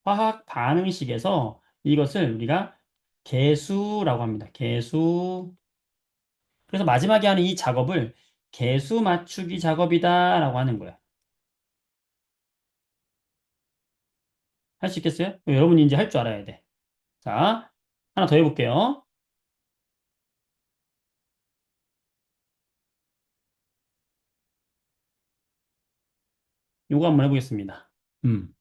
Speaker 1: 화학 반응식에서 이것을 우리가 개수라고 합니다. 개수. 그래서 마지막에 하는 이 작업을 개수 맞추기 작업이다라고 하는 거야. 할 수 있겠어요? 여러분이 이제 할 줄 알아야 돼. 자, 하나 더 해볼게요. 요거 한번 해보겠습니다. 음.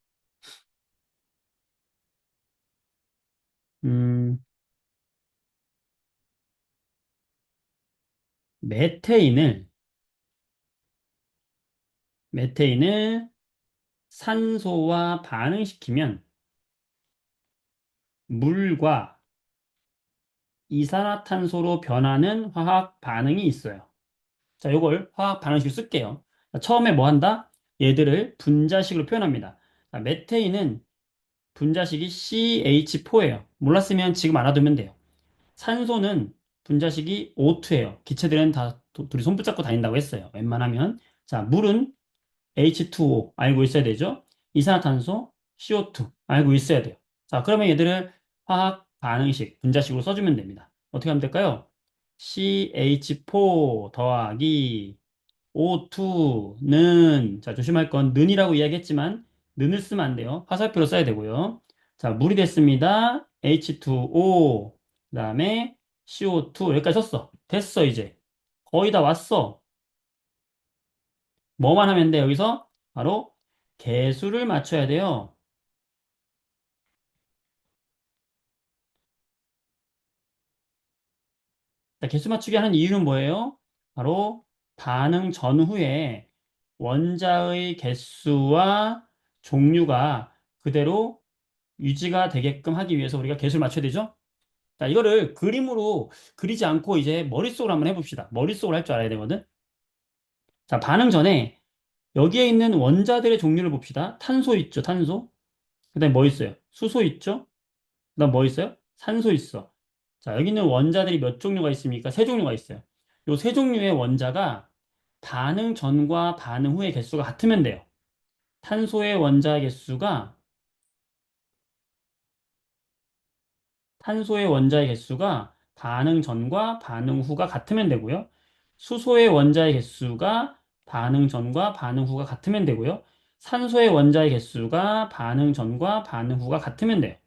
Speaker 1: 음, 메테인을, 메테인을 산소와 반응시키면 물과 이산화탄소로 변하는 화학 반응이 있어요. 자, 요걸 화학 반응식으로 쓸게요. 자, 처음에 뭐 한다? 얘들을 분자식으로 표현합니다. 자, 메테인은 분자식이 CH4예요. 몰랐으면 지금 알아두면 돼요. 산소는 분자식이 O2예요. 기체들은 다 둘이 손 붙잡고 다닌다고 했어요. 웬만하면. 자, 물은 H2O 알고 있어야 되죠. 이산화탄소 CO2 알고 있어야 돼요. 자, 그러면 얘들을 화학 반응식, 분자식으로 써주면 됩니다. 어떻게 하면 될까요? CH4 더하기 O2는, 자, 조심할 건 는이라고 이야기했지만 는을 쓰면 안 돼요. 화살표로 써야 되고요. 자, 물이 됐습니다. H2O, 그 다음에 CO2 여기까지 썼어. 됐어, 이제. 거의 다 왔어. 뭐만 하면 돼, 여기서? 바로 개수를 맞춰야 돼요. 자, 개수 맞추기 하는 이유는 뭐예요? 바로 반응 전후에 원자의 개수와 종류가 그대로 유지가 되게끔 하기 위해서 우리가 개수를 맞춰야 되죠? 자, 이거를 그림으로 그리지 않고 이제 머릿속으로 한번 해봅시다. 머릿속으로 할 줄 알아야 되거든? 자, 반응 전에 여기에 있는 원자들의 종류를 봅시다. 탄소 있죠, 탄소? 그다음에 뭐 있어요? 수소 있죠? 그다음 뭐 있어요? 산소 있어. 자, 여기는 원자들이 몇 종류가 있습니까? 세 종류가 있어요. 요 세 종류의 원자가 반응 전과 반응 후의 개수가 같으면 돼요. 탄소의 원자 개수가 탄소의 원자의 개수가 반응 전과 반응 후가 같으면 되고요. 수소의 원자의 개수가 반응 전과 반응 후가 같으면 되고요. 산소의 원자의 개수가 반응 전과 반응 후가 같으면 돼요.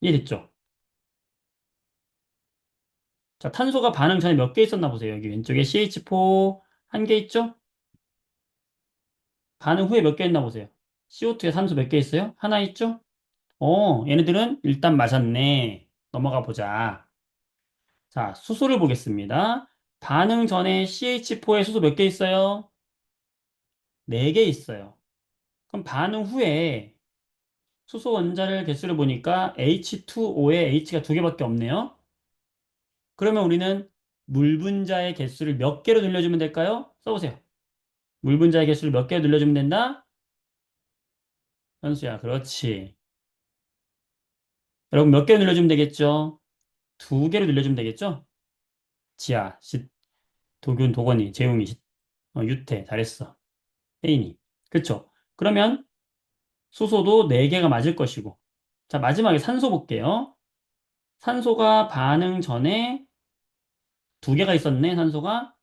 Speaker 1: 이해됐죠? 자, 탄소가 반응 전에 몇 개 있었나 보세요. 여기 왼쪽에 CH4 한 개 있죠? 반응 후에 몇 개 있나 보세요. CO2에 산소 몇 개 있어요? 하나 있죠? 얘네들은 일단 맞았네. 넘어가 보자. 자, 수소를 보겠습니다. 반응 전에 CH4에 수소 몇 개 있어요? 네 개 있어요. 그럼 반응 후에 수소 원자를 개수를 보니까 H2O에 H가 두 개밖에 없네요. 그러면 우리는 물 분자의 개수를 몇 개로 늘려주면 될까요? 써보세요. 물 분자의 개수를 몇 개로 늘려주면 된다? 현수야, 그렇지. 여러분 몇 개로 늘려주면 되겠죠? 두 개로 늘려주면 되겠죠? 지아, 도균, 도건이, 재웅이, 유태, 잘했어. 혜인이. 그쵸? 그러면 수소도 4개가 맞을 것이고. 자, 마지막에 산소 볼게요. 산소가 반응 전에 두 개가 있었네, 산소가.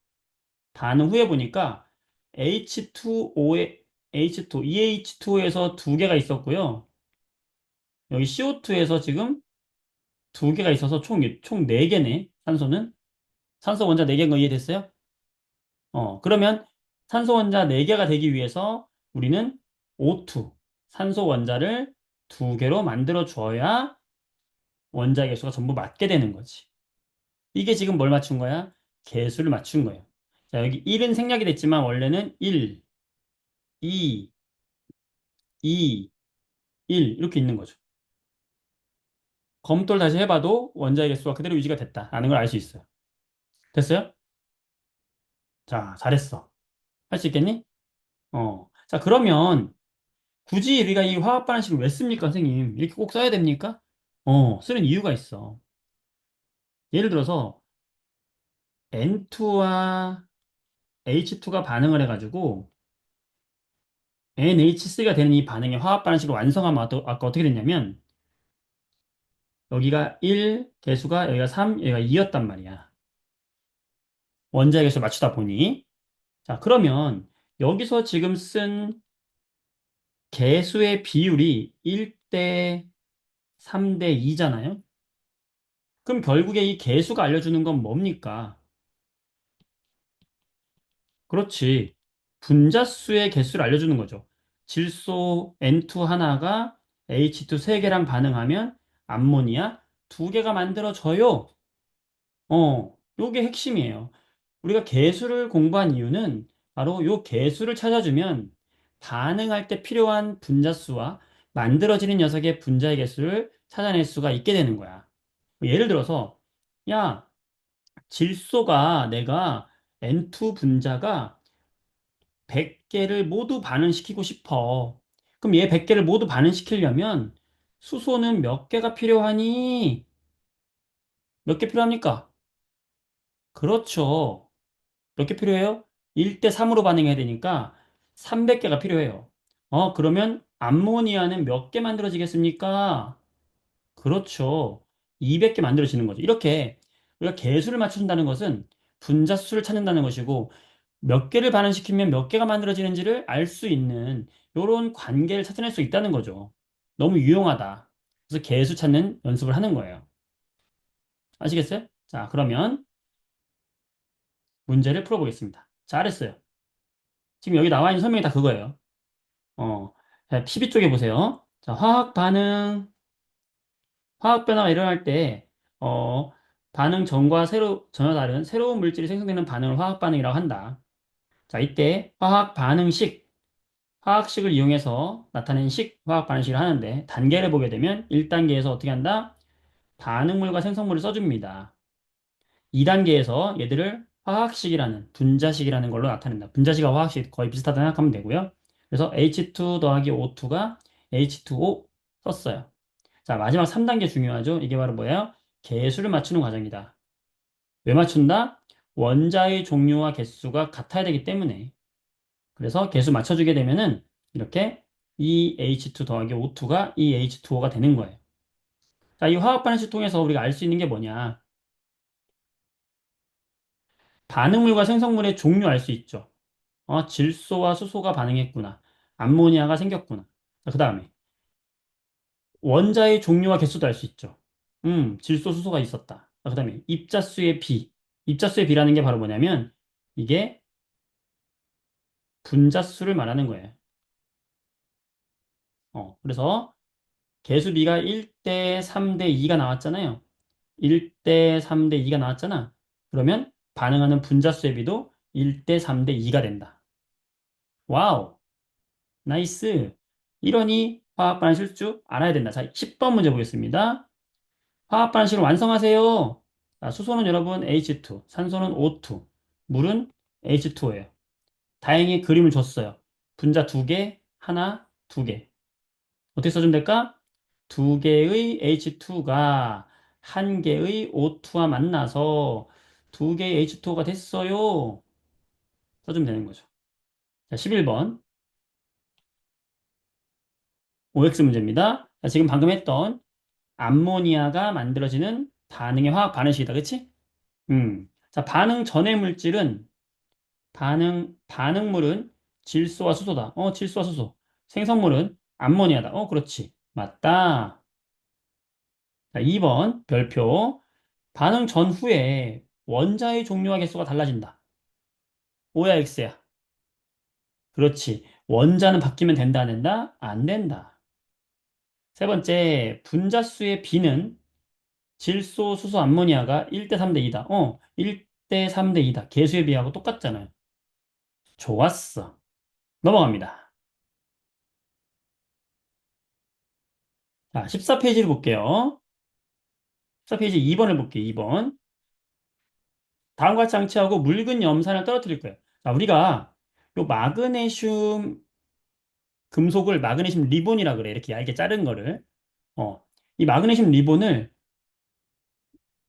Speaker 1: 반응 후에 보니까 H2O에, H2, EH2에서 두 개가 있었고요. 여기 CO2에서 지금 두 개가 있어서 총 4개네, 산소는. 산소 원자 4개인 거 이해됐어요? 그러면 산소 원자 4개가 되기 위해서 우리는 O2, 산소 원자를 두 개로 만들어 줘야 원자 개수가 전부 맞게 되는 거지. 이게 지금 뭘 맞춘 거야? 개수를 맞춘 거예요. 자, 여기 1은 생략이 됐지만 원래는 1, 2, 2, 1 이렇게 있는 거죠. 검토를 다시 해봐도 원자의 개수가 그대로 유지가 됐다라는 걸 알 수 있어요. 됐어요? 자, 잘했어. 할 수 있겠니? 자, 그러면 굳이 우리가 이 화학 반응식을 왜 씁니까, 선생님? 이렇게 꼭 써야 됩니까? 쓰는 이유가 있어. 예를 들어서 N2와 H2가 반응을 해가지고 NH3가 되는 이 반응의 화학 반응식을 완성하면 아까 어떻게 됐냐면 여기가 1, 개수가 여기가 3, 여기가 2였단 말이야. 원자의 개수 맞추다 보니. 자, 그러면 여기서 지금 쓴 개수의 비율이 1대 3대 2잖아요? 그럼 결국에 이 개수가 알려주는 건 뭡니까? 그렇지. 분자수의 개수를 알려주는 거죠. 질소 N2 하나가 H2 3개랑 반응하면 암모니아 2개가 만들어져요. 요게 핵심이에요. 우리가 개수를 공부한 이유는 바로 요 개수를 찾아주면 반응할 때 필요한 분자수와 만들어지는 녀석의 분자의 개수를 찾아낼 수가 있게 되는 거야. 예를 들어서, 야, 질소가 내가 N2 분자가 100개를 모두 반응시키고 싶어. 그럼 얘 100개를 모두 반응시키려면 수소는 몇 개가 필요하니? 몇 개 필요합니까? 그렇죠. 몇 개 필요해요? 1대 3으로 반응해야 되니까 300개가 필요해요. 그러면 암모니아는 몇 개 만들어지겠습니까? 그렇죠. 200개 만들어지는 거죠. 이렇게 우리가 개수를 맞춘다는 것은 분자수를 찾는다는 것이고 몇 개를 반응시키면 몇 개가 만들어지는지를 알 수 있는 이런 관계를 찾아낼 수 있다는 거죠. 너무 유용하다. 그래서 개수 찾는 연습을 하는 거예요. 아시겠어요? 자, 그러면 문제를 풀어보겠습니다. 잘했어요. 지금 여기 나와 있는 설명이 다 그거예요. 자, 12 쪽에 보세요. 자, 화학 변화가 일어날 때, 반응 전과 전혀 다른 새로운 물질이 생성되는 반응을 화학 반응이라고 한다. 자, 이때 화학식을 이용해서 나타낸 화학 반응식을 하는데, 단계를 보게 되면 1단계에서 어떻게 한다? 반응물과 생성물을 써줍니다. 2단계에서 얘들을 화학식이라는, 분자식이라는 걸로 나타낸다. 분자식과 화학식 거의 비슷하다 생각하면 되고요. 그래서 H2 더하기 O2가 H2O 썼어요. 자, 마지막 3단계 중요하죠? 이게 바로 뭐예요? 개수를 맞추는 과정이다. 왜 맞춘다? 원자의 종류와 개수가 같아야 되기 때문에. 그래서 개수 맞춰주게 되면은 이렇게 EH2 더하기 O2가 EH2O가 되는 거예요. 자, 이 화학 반응식 통해서 우리가 알 수 있는 게 뭐냐? 반응물과 생성물의 종류 알 수 있죠. 질소와 수소가 반응했구나. 암모니아가 생겼구나. 그 다음에 원자의 종류와 개수도 알 수 있죠. 질소, 수소가 있었다. 그 다음에 입자수의 비. 입자수의 비라는 게 바로 뭐냐면 이게 분자수를 말하는 거예요. 그래서 개수비가 1대 3대 2가 나왔잖아요. 1대 3대 2가 나왔잖아. 그러면 반응하는 분자수의 비도 1대 3대 2가 된다. 와우, 나이스. 이러니 화학 반응 실수 알아야 된다. 자, 10번 문제 보겠습니다. 화학 반응식을 완성하세요. 자, 수소는 여러분 H2, 산소는 O2, 물은 H2예요. 다행히 그림을 줬어요. 분자 두 개, 하나, 두 개. 어떻게 써주면 될까? 두 개의 H2가 한 개의 O2와 만나서 두 개의 H2O가 됐어요. 써주면 되는 거죠. 자, 11번 OX 문제입니다. 자, 지금 방금 했던 암모니아가 만들어지는 반응의 화학 반응식이다. 그치? 자, 반응 전의 물질은 반응물은 질소와 수소다. 질소와 수소. 생성물은 암모니아다. 그렇지. 맞다. 자, 2번 별표. 반응 전후에 원자의 종류와 개수가 달라진다. O야, X야? 그렇지. 원자는 바뀌면 된다, 안 된다? 안 된다. 세 번째, 분자수의 B는 질소, 수소, 암모니아가 1대 3대 2다. 1대 3대 2다. 개수의 비하고 똑같잖아요. 좋았어. 넘어갑니다. 자, 14페이지를 볼게요. 14페이지 2번을 볼게요. 2번. 다음과 같이 장치하고 묽은 염산을 떨어뜨릴 거예요. 자, 우리가 요 마그네슘 금속을 마그네슘 리본이라 그래. 이렇게 얇게 자른 거를. 이 마그네슘 리본을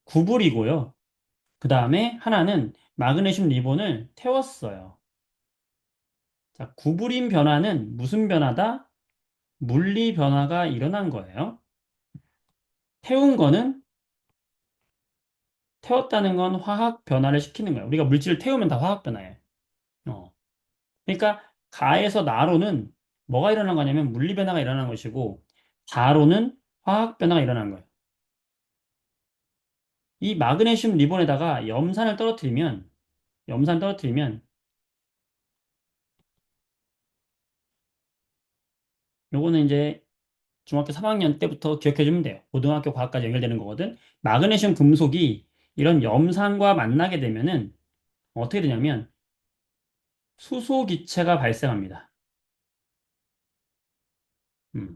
Speaker 1: 구부리고요. 그 다음에 하나는 마그네슘 리본을 태웠어요. 자, 구부린 변화는 무슨 변화다? 물리 변화가 일어난 거예요. 태운 거는 태웠다는 건 화학 변화를 시키는 거예요. 우리가 물질을 태우면 다 화학 변화예요. 어. 그러니까 가에서 나로는 뭐가 일어난 거냐면 물리 변화가 일어난 것이고 가로는 화학 변화가 일어난 거예요. 이 마그네슘 리본에다가 염산 떨어뜨리면 요거는 이제 중학교 3학년 때부터 기억해 주면 돼요. 고등학교 과학까지 연결되는 거거든. 마그네슘 금속이 이런 염산과 만나게 되면은 어떻게 되냐면 수소 기체가 발생합니다.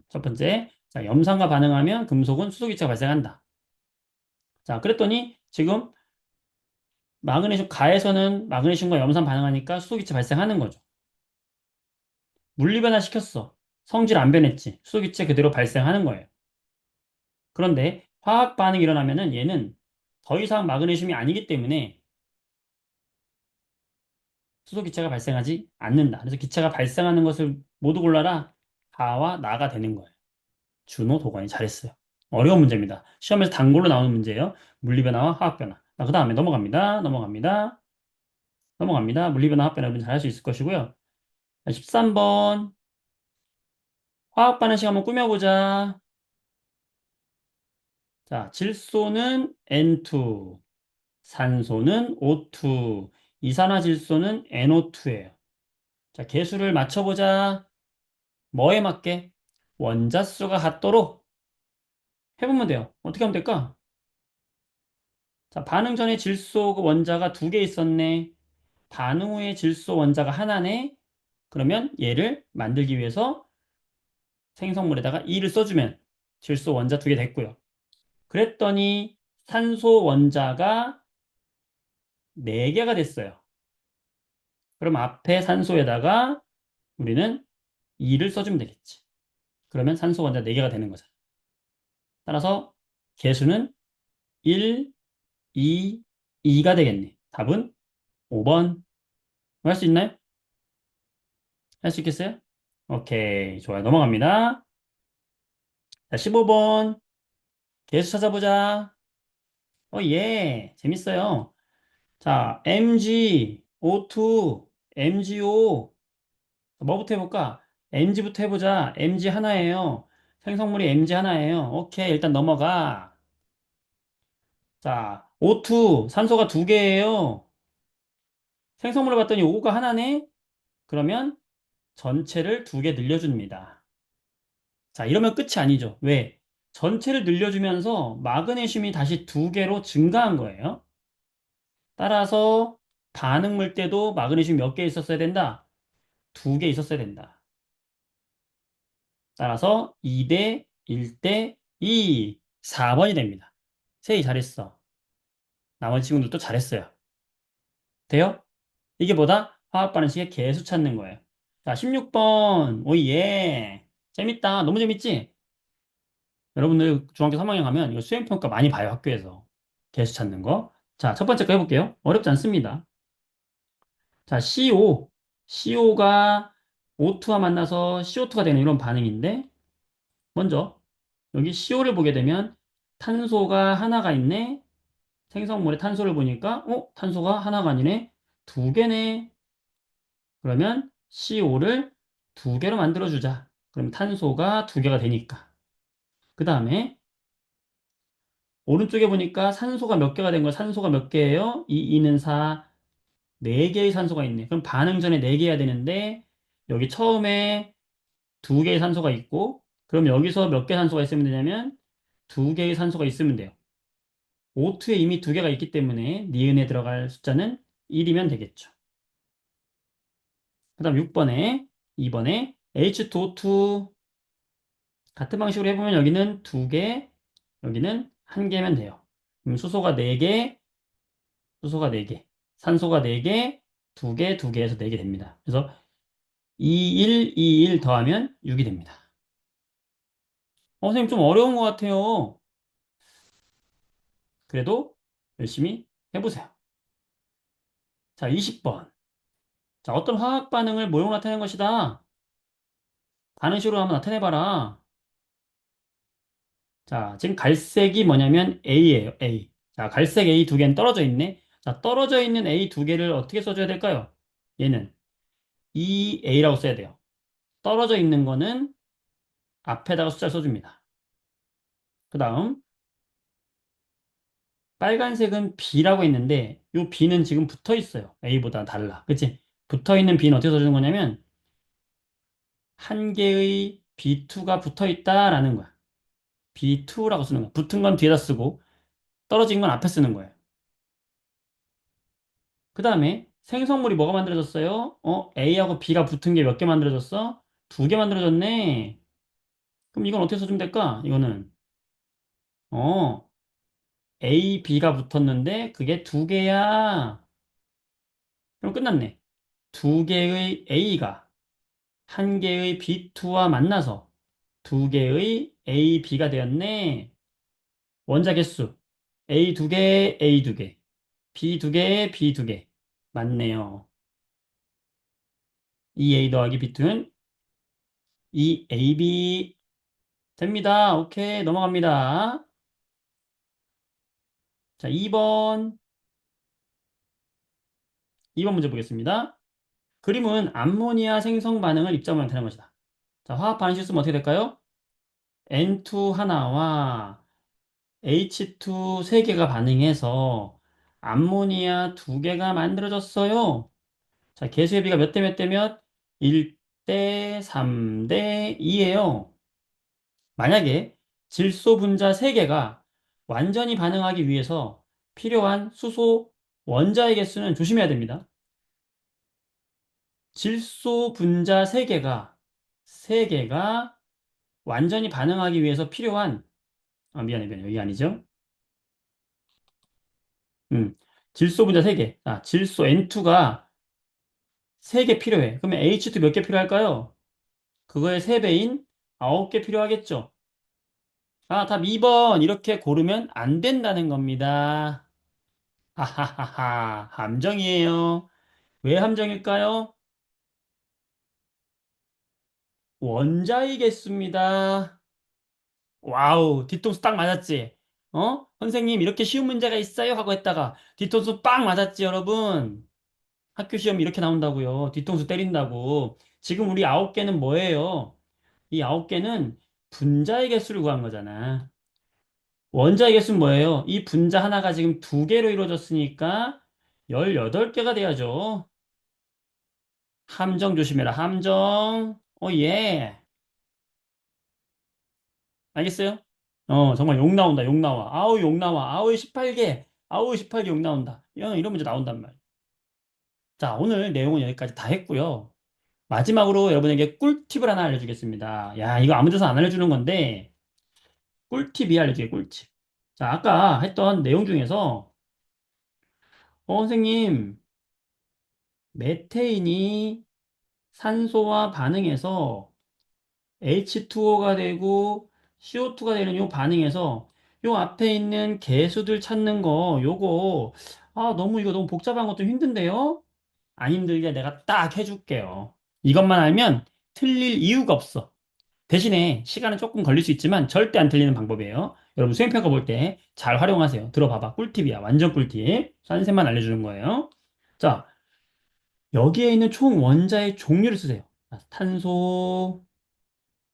Speaker 1: 첫 번째, 자, 염산과 반응하면 금속은 수소 기체가 발생한다. 자, 그랬더니 지금 마그네슘 가에서는 마그네슘과 염산 반응하니까 수소 기체 발생하는 거죠. 물리 변화 시켰어. 성질 안 변했지. 수소 기체 그대로 발생하는 거예요. 그런데 화학 반응이 일어나면은 얘는 더 이상 마그네슘이 아니기 때문에 수소 기체가 발생하지 않는다. 그래서 기체가 발생하는 것을 모두 골라라. 가와 나가 되는 거예요. 준호, 도건이 잘했어요. 어려운 문제입니다. 시험에서 단골로 나오는 문제예요. 물리변화와 화학변화. 그 다음에 넘어갑니다. 물리변화, 화학변화 여러분 잘할 수 있을 것이고요. 13번 화학반응식 한번 꾸며보자. 자, 질소는 N2, 산소는 O2, 이산화질소는 NO2예요. 자, 개수를 맞춰보자. 뭐에 맞게? 원자수가 같도록 해보면 돼요. 어떻게 하면 될까? 자, 반응 전에 질소 원자가 두 개 있었네. 반응 후에 질소 원자가 하나네. 그러면 얘를 만들기 위해서 생성물에다가 2를 써주면 질소 원자 두 개 됐고요. 그랬더니 산소 원자가 4개가 됐어요. 그럼 앞에 산소에다가 우리는 2를 써주면 되겠지. 그러면 산소 원자 4개가 되는 거잖아. 따라서 개수는 1, 2, 2가 되겠네. 답은 5번. 할 수 있나요? 할 수 있겠어요? 오케이. 좋아요. 넘어갑니다. 자, 15번. 개수 찾아보자. 예. 재밌어요. 자, MgO2, MgO. 뭐부터 해볼까? Mg부터 해보자. MG 하나예요. 생성물이 MG 하나예요. 오케이. 일단 넘어가. 자, O2, 산소가 2개예요. 생성물을 봤더니 O가 하나네? 그러면 전체를 2개 늘려줍니다. 자, 이러면 끝이 아니죠. 왜? 전체를 늘려주면서 마그네슘이 다시 2개로 증가한 거예요. 따라서 반응물 때도 마그네슘 몇 개 있었어야 된다? 2개 있었어야 된다. 따라서 2대 1대 2, 4번이 됩니다. 세이 잘했어. 나머지 친구들도 잘했어요. 돼요? 이게 뭐다? 화학 반응식의 개수 찾는 거예요. 자, 16번. 오예. 재밌다. 너무 재밌지? 여러분들 중학교 3학년 가면 이거 수행평가 많이 봐요, 학교에서. 개수 찾는 거. 자, 첫 번째 거 해볼게요. 어렵지 않습니다. 자, CO. CO가 O2와 만나서 CO2가 되는 이런 반응인데, 먼저, 여기 CO를 보게 되면 탄소가 하나가 있네. 생성물에 탄소를 보니까, 탄소가 하나가 아니네. 2개네. 그러면 CO를 2개로 만들어주자. 그럼 탄소가 2개가 되니까. 그 다음에 오른쪽에 보니까 산소가 몇 개가 된 거야? 산소가 몇 개예요? 2는 4, 4개의 산소가 있네. 그럼 반응 전에 4개 해야 되는데 여기 처음에 2개의 산소가 있고 그럼 여기서 몇 개 산소가 있으면 되냐면 2개의 산소가 있으면 돼요. O2에 이미 2개가 있기 때문에 니은에 들어갈 숫자는 1이면 되겠죠. 그 다음 6번에 2번에 H2O2 같은 방식으로 해보면 여기는 2개, 여기는 1개면 돼요. 그럼 수소가 4개, 수소가 4개, 산소가 4개, 2개, 2개에서 4개 됩니다. 그래서 21, 21 더하면 6이 됩니다. 선생님 좀 어려운 것 같아요. 그래도 열심히 해보세요. 자, 20번. 자, 어떤 화학 반응을 뭐로 나타낸 것이다? 반응식으로 한번 나타내봐라. 자, 지금 갈색이 뭐냐면 A예요, A. 자, 갈색 A 2개는 떨어져 있네. 자, 떨어져 있는 A 2개를 어떻게 써줘야 될까요? 얘는 EA라고 써야 돼요. 떨어져 있는 거는 앞에다가 숫자를 써줍니다. 그 다음, 빨간색은 B라고 있는데, 이 B는 지금 붙어 있어요. A보다 달라. 그치? 붙어 있는 B는 어떻게 써주는 거냐면, 한 개의 B2가 붙어 있다라는 거야. B2라고 쓰는 거야. 붙은 건 뒤에다 쓰고, 떨어진 건 앞에 쓰는 거예요. 그 다음에 생성물이 뭐가 만들어졌어요? A하고 B가 붙은 게 몇 개 만들어졌어? 2개 만들어졌네. 그럼 이건 어떻게 써주면 될까? 이거는, 어, A, B가 붙었는데, 그게 2개야. 그럼 끝났네. 2개의 A가 한 개의 B2와 만나서 2개의 A, B가 되었네. 원자 개수. A 2개, A 2개. B 2개, B 2개. 맞네요. 2A 더하기 B2는 2AB 됩니다. 오케이. 넘어갑니다. 자, 2번 문제 보겠습니다. 그림은 암모니아 생성 반응을 입자로 나타낸 것이다. 자, 화학 반응식 쓰면 어떻게 될까요? N2 하나와 H2 3개가 반응해서 암모니아 2개가 만들어졌어요. 자, 개수의 비가 몇 대 몇 대 몇? 1대 3대 2예요. 만약에 질소 분자 3개가 완전히 반응하기 위해서 필요한 수소 원자의 개수는 조심해야 됩니다. 질소 분자 3개가 완전히 반응하기 위해서 필요한 미안해. 여기 아니죠? 질소 분자 3개. 질소 N2가 3개 필요해. 그러면 H2 몇 개 필요할까요? 그거의 3배인 아홉 개 필요하겠죠? 아, 답 2번. 이렇게 고르면 안 된다는 겁니다. 하하하하. 함정이에요. 왜 함정일까요? 원자이겠습니다. 와우, 뒤통수 딱 맞았지? 어? 선생님, 이렇게 쉬운 문제가 있어요? 하고 했다가 뒤통수 빵 맞았지, 여러분? 학교 시험 이렇게 나온다고요. 뒤통수 때린다고. 지금 우리 아홉 개는 뭐예요? 이 아홉 개는 분자의 개수를 구한 거잖아. 원자의 개수는 뭐예요? 이 분자 하나가 지금 두 개로 이루어졌으니까 18개가 돼야죠. 함정 조심해라, 함정. 예. 알겠어요? 정말 욕 나온다, 욕 나와. 아우, 욕 나와. 아우, 18개. 아우, 18개 욕 나온다. 이런 문제 나온단 말이야. 자, 오늘 내용은 여기까지 다 했고요. 마지막으로 여러분에게 꿀팁을 하나 알려주겠습니다. 야, 이거 아무 데서 안 알려주는 건데, 꿀팁이 알려줘요, 꿀팁. 자, 아까 했던 내용 중에서, 선생님, 메테인이 산소와 반응해서 H2O가 되고 CO2가 되는 요 반응에서 요 앞에 있는 개수들 찾는 거, 요거, 너무 이거 너무 복잡한 것도 힘든데요? 안 힘들게 내가 딱 해줄게요. 이것만 알면 틀릴 이유가 없어. 대신에 시간은 조금 걸릴 수 있지만 절대 안 틀리는 방법이에요. 여러분 수행평가 볼 때 잘 활용하세요. 들어봐봐. 꿀팁이야. 완전 꿀팁. 선생만 알려주는 거예요. 자, 여기에 있는 총 원자의 종류를 쓰세요. 탄소,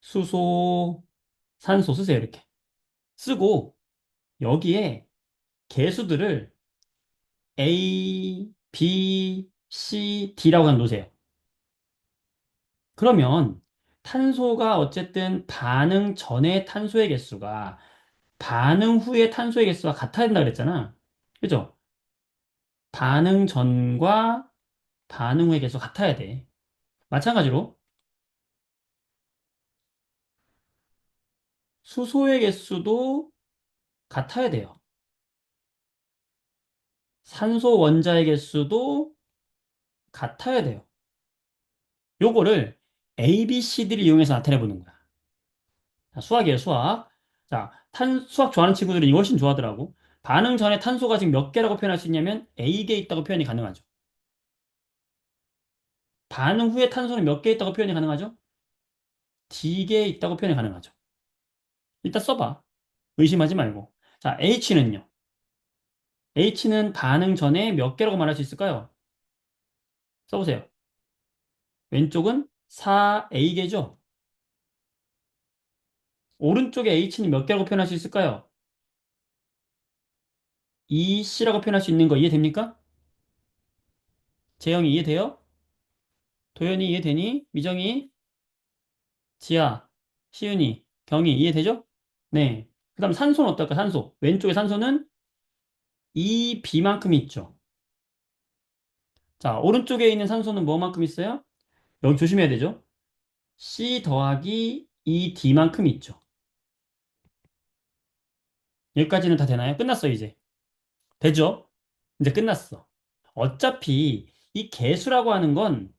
Speaker 1: 수소, 산소 쓰세요. 이렇게. 쓰고 여기에 개수들을 A, B, C, D라고 한 놓으세요. 그러면 탄소가 어쨌든 반응 전에 탄소의 개수가 반응 후에 탄소의 개수가 같아야 된다 그랬잖아. 그죠? 반응 전과 반응 후의 개수 같아야 돼. 마찬가지로 수소의 개수도 같아야 돼요. 산소 원자의 개수도 같아야 돼요. 요거를 A, B, C, D를 이용해서 나타내 보는 거야. 자, 수학이에요, 수학. 자, 수학 좋아하는 친구들은 이거 훨씬 좋아하더라고. 반응 전에 탄소가 지금 몇 개라고 표현할 수 있냐면 A개 있다고 표현이 가능하죠. 반응 후에 탄소는 몇 개 있다고 표현이 가능하죠? D개 있다고 표현이 가능하죠. 일단 써봐. 의심하지 말고. 자, H는요. H는 반응 전에 몇 개라고 말할 수 있을까요? 써보세요. 왼쪽은 4A개죠? 오른쪽에 H는 몇 개라고 표현할 수 있을까요? 2C라고 표현할 수 있는 거 이해됩니까? 재영이 이해돼요? 도현이 이해되니? 미정이, 지아, 시윤이, 경이 이해되죠? 네. 그 다음 산소는 어떨까? 산소. 왼쪽에 산소는 2B만큼 있죠. 자, 오른쪽에 있는 산소는 뭐만큼 있어요? 여기 조심해야 되죠? C 더하기 2D만큼 있죠. 여기까지는 다 되나요? 끝났어, 이제. 되죠? 이제 끝났어. 어차피 이 개수라고 하는 건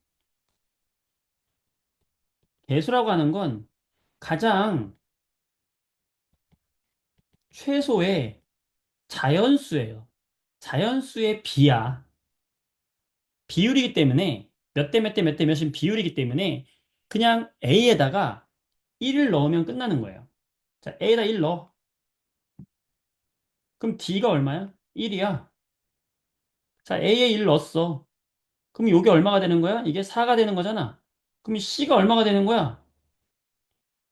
Speaker 1: 가장 최소의 자연수예요. 자연수의 비야. 비율이기 때문에 몇 대 몇 대 몇 대 몇인 비율이기 때문에 그냥 A에다가 1을 넣으면 끝나는 거예요. 자, A에다 1 넣어. 그럼 D가 얼마야? 1이야. 자, A에 1 넣었어. 그럼 이게 얼마가 되는 거야? 이게 4가 되는 거잖아. 그럼 이 C가 얼마가 되는 거야?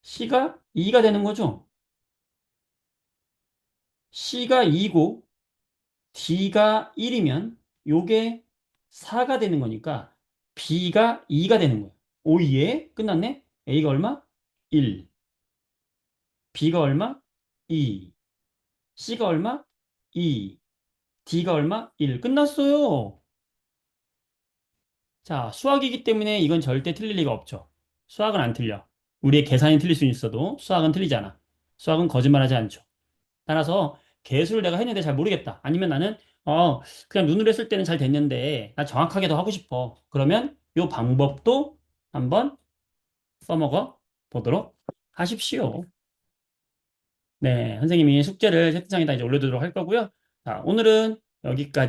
Speaker 1: C가 2가 되는 거죠. C가 2고 D가 1이면 요게 4가 되는 거니까 B가 2가 되는 거야. 오예? 끝났네? A가 얼마? 1. B가 얼마? 2. C가 얼마? 2. D가 얼마? 1. 끝났어요. 자, 수학이기 때문에 이건 절대 틀릴 리가 없죠. 수학은 안 틀려. 우리의 계산이 틀릴 수 있어도 수학은 틀리지 않아. 수학은 거짓말하지 않죠. 따라서 개수를 내가 했는데 잘 모르겠다. 아니면 나는 그냥 눈으로 했을 때는 잘 됐는데 나 정확하게 더 하고 싶어. 그러면 이 방법도 한번 써먹어 보도록 하십시오. 네, 선생님이 숙제를 채팅창에다 이제 올려두도록 할 거고요. 자, 오늘은 여기까지.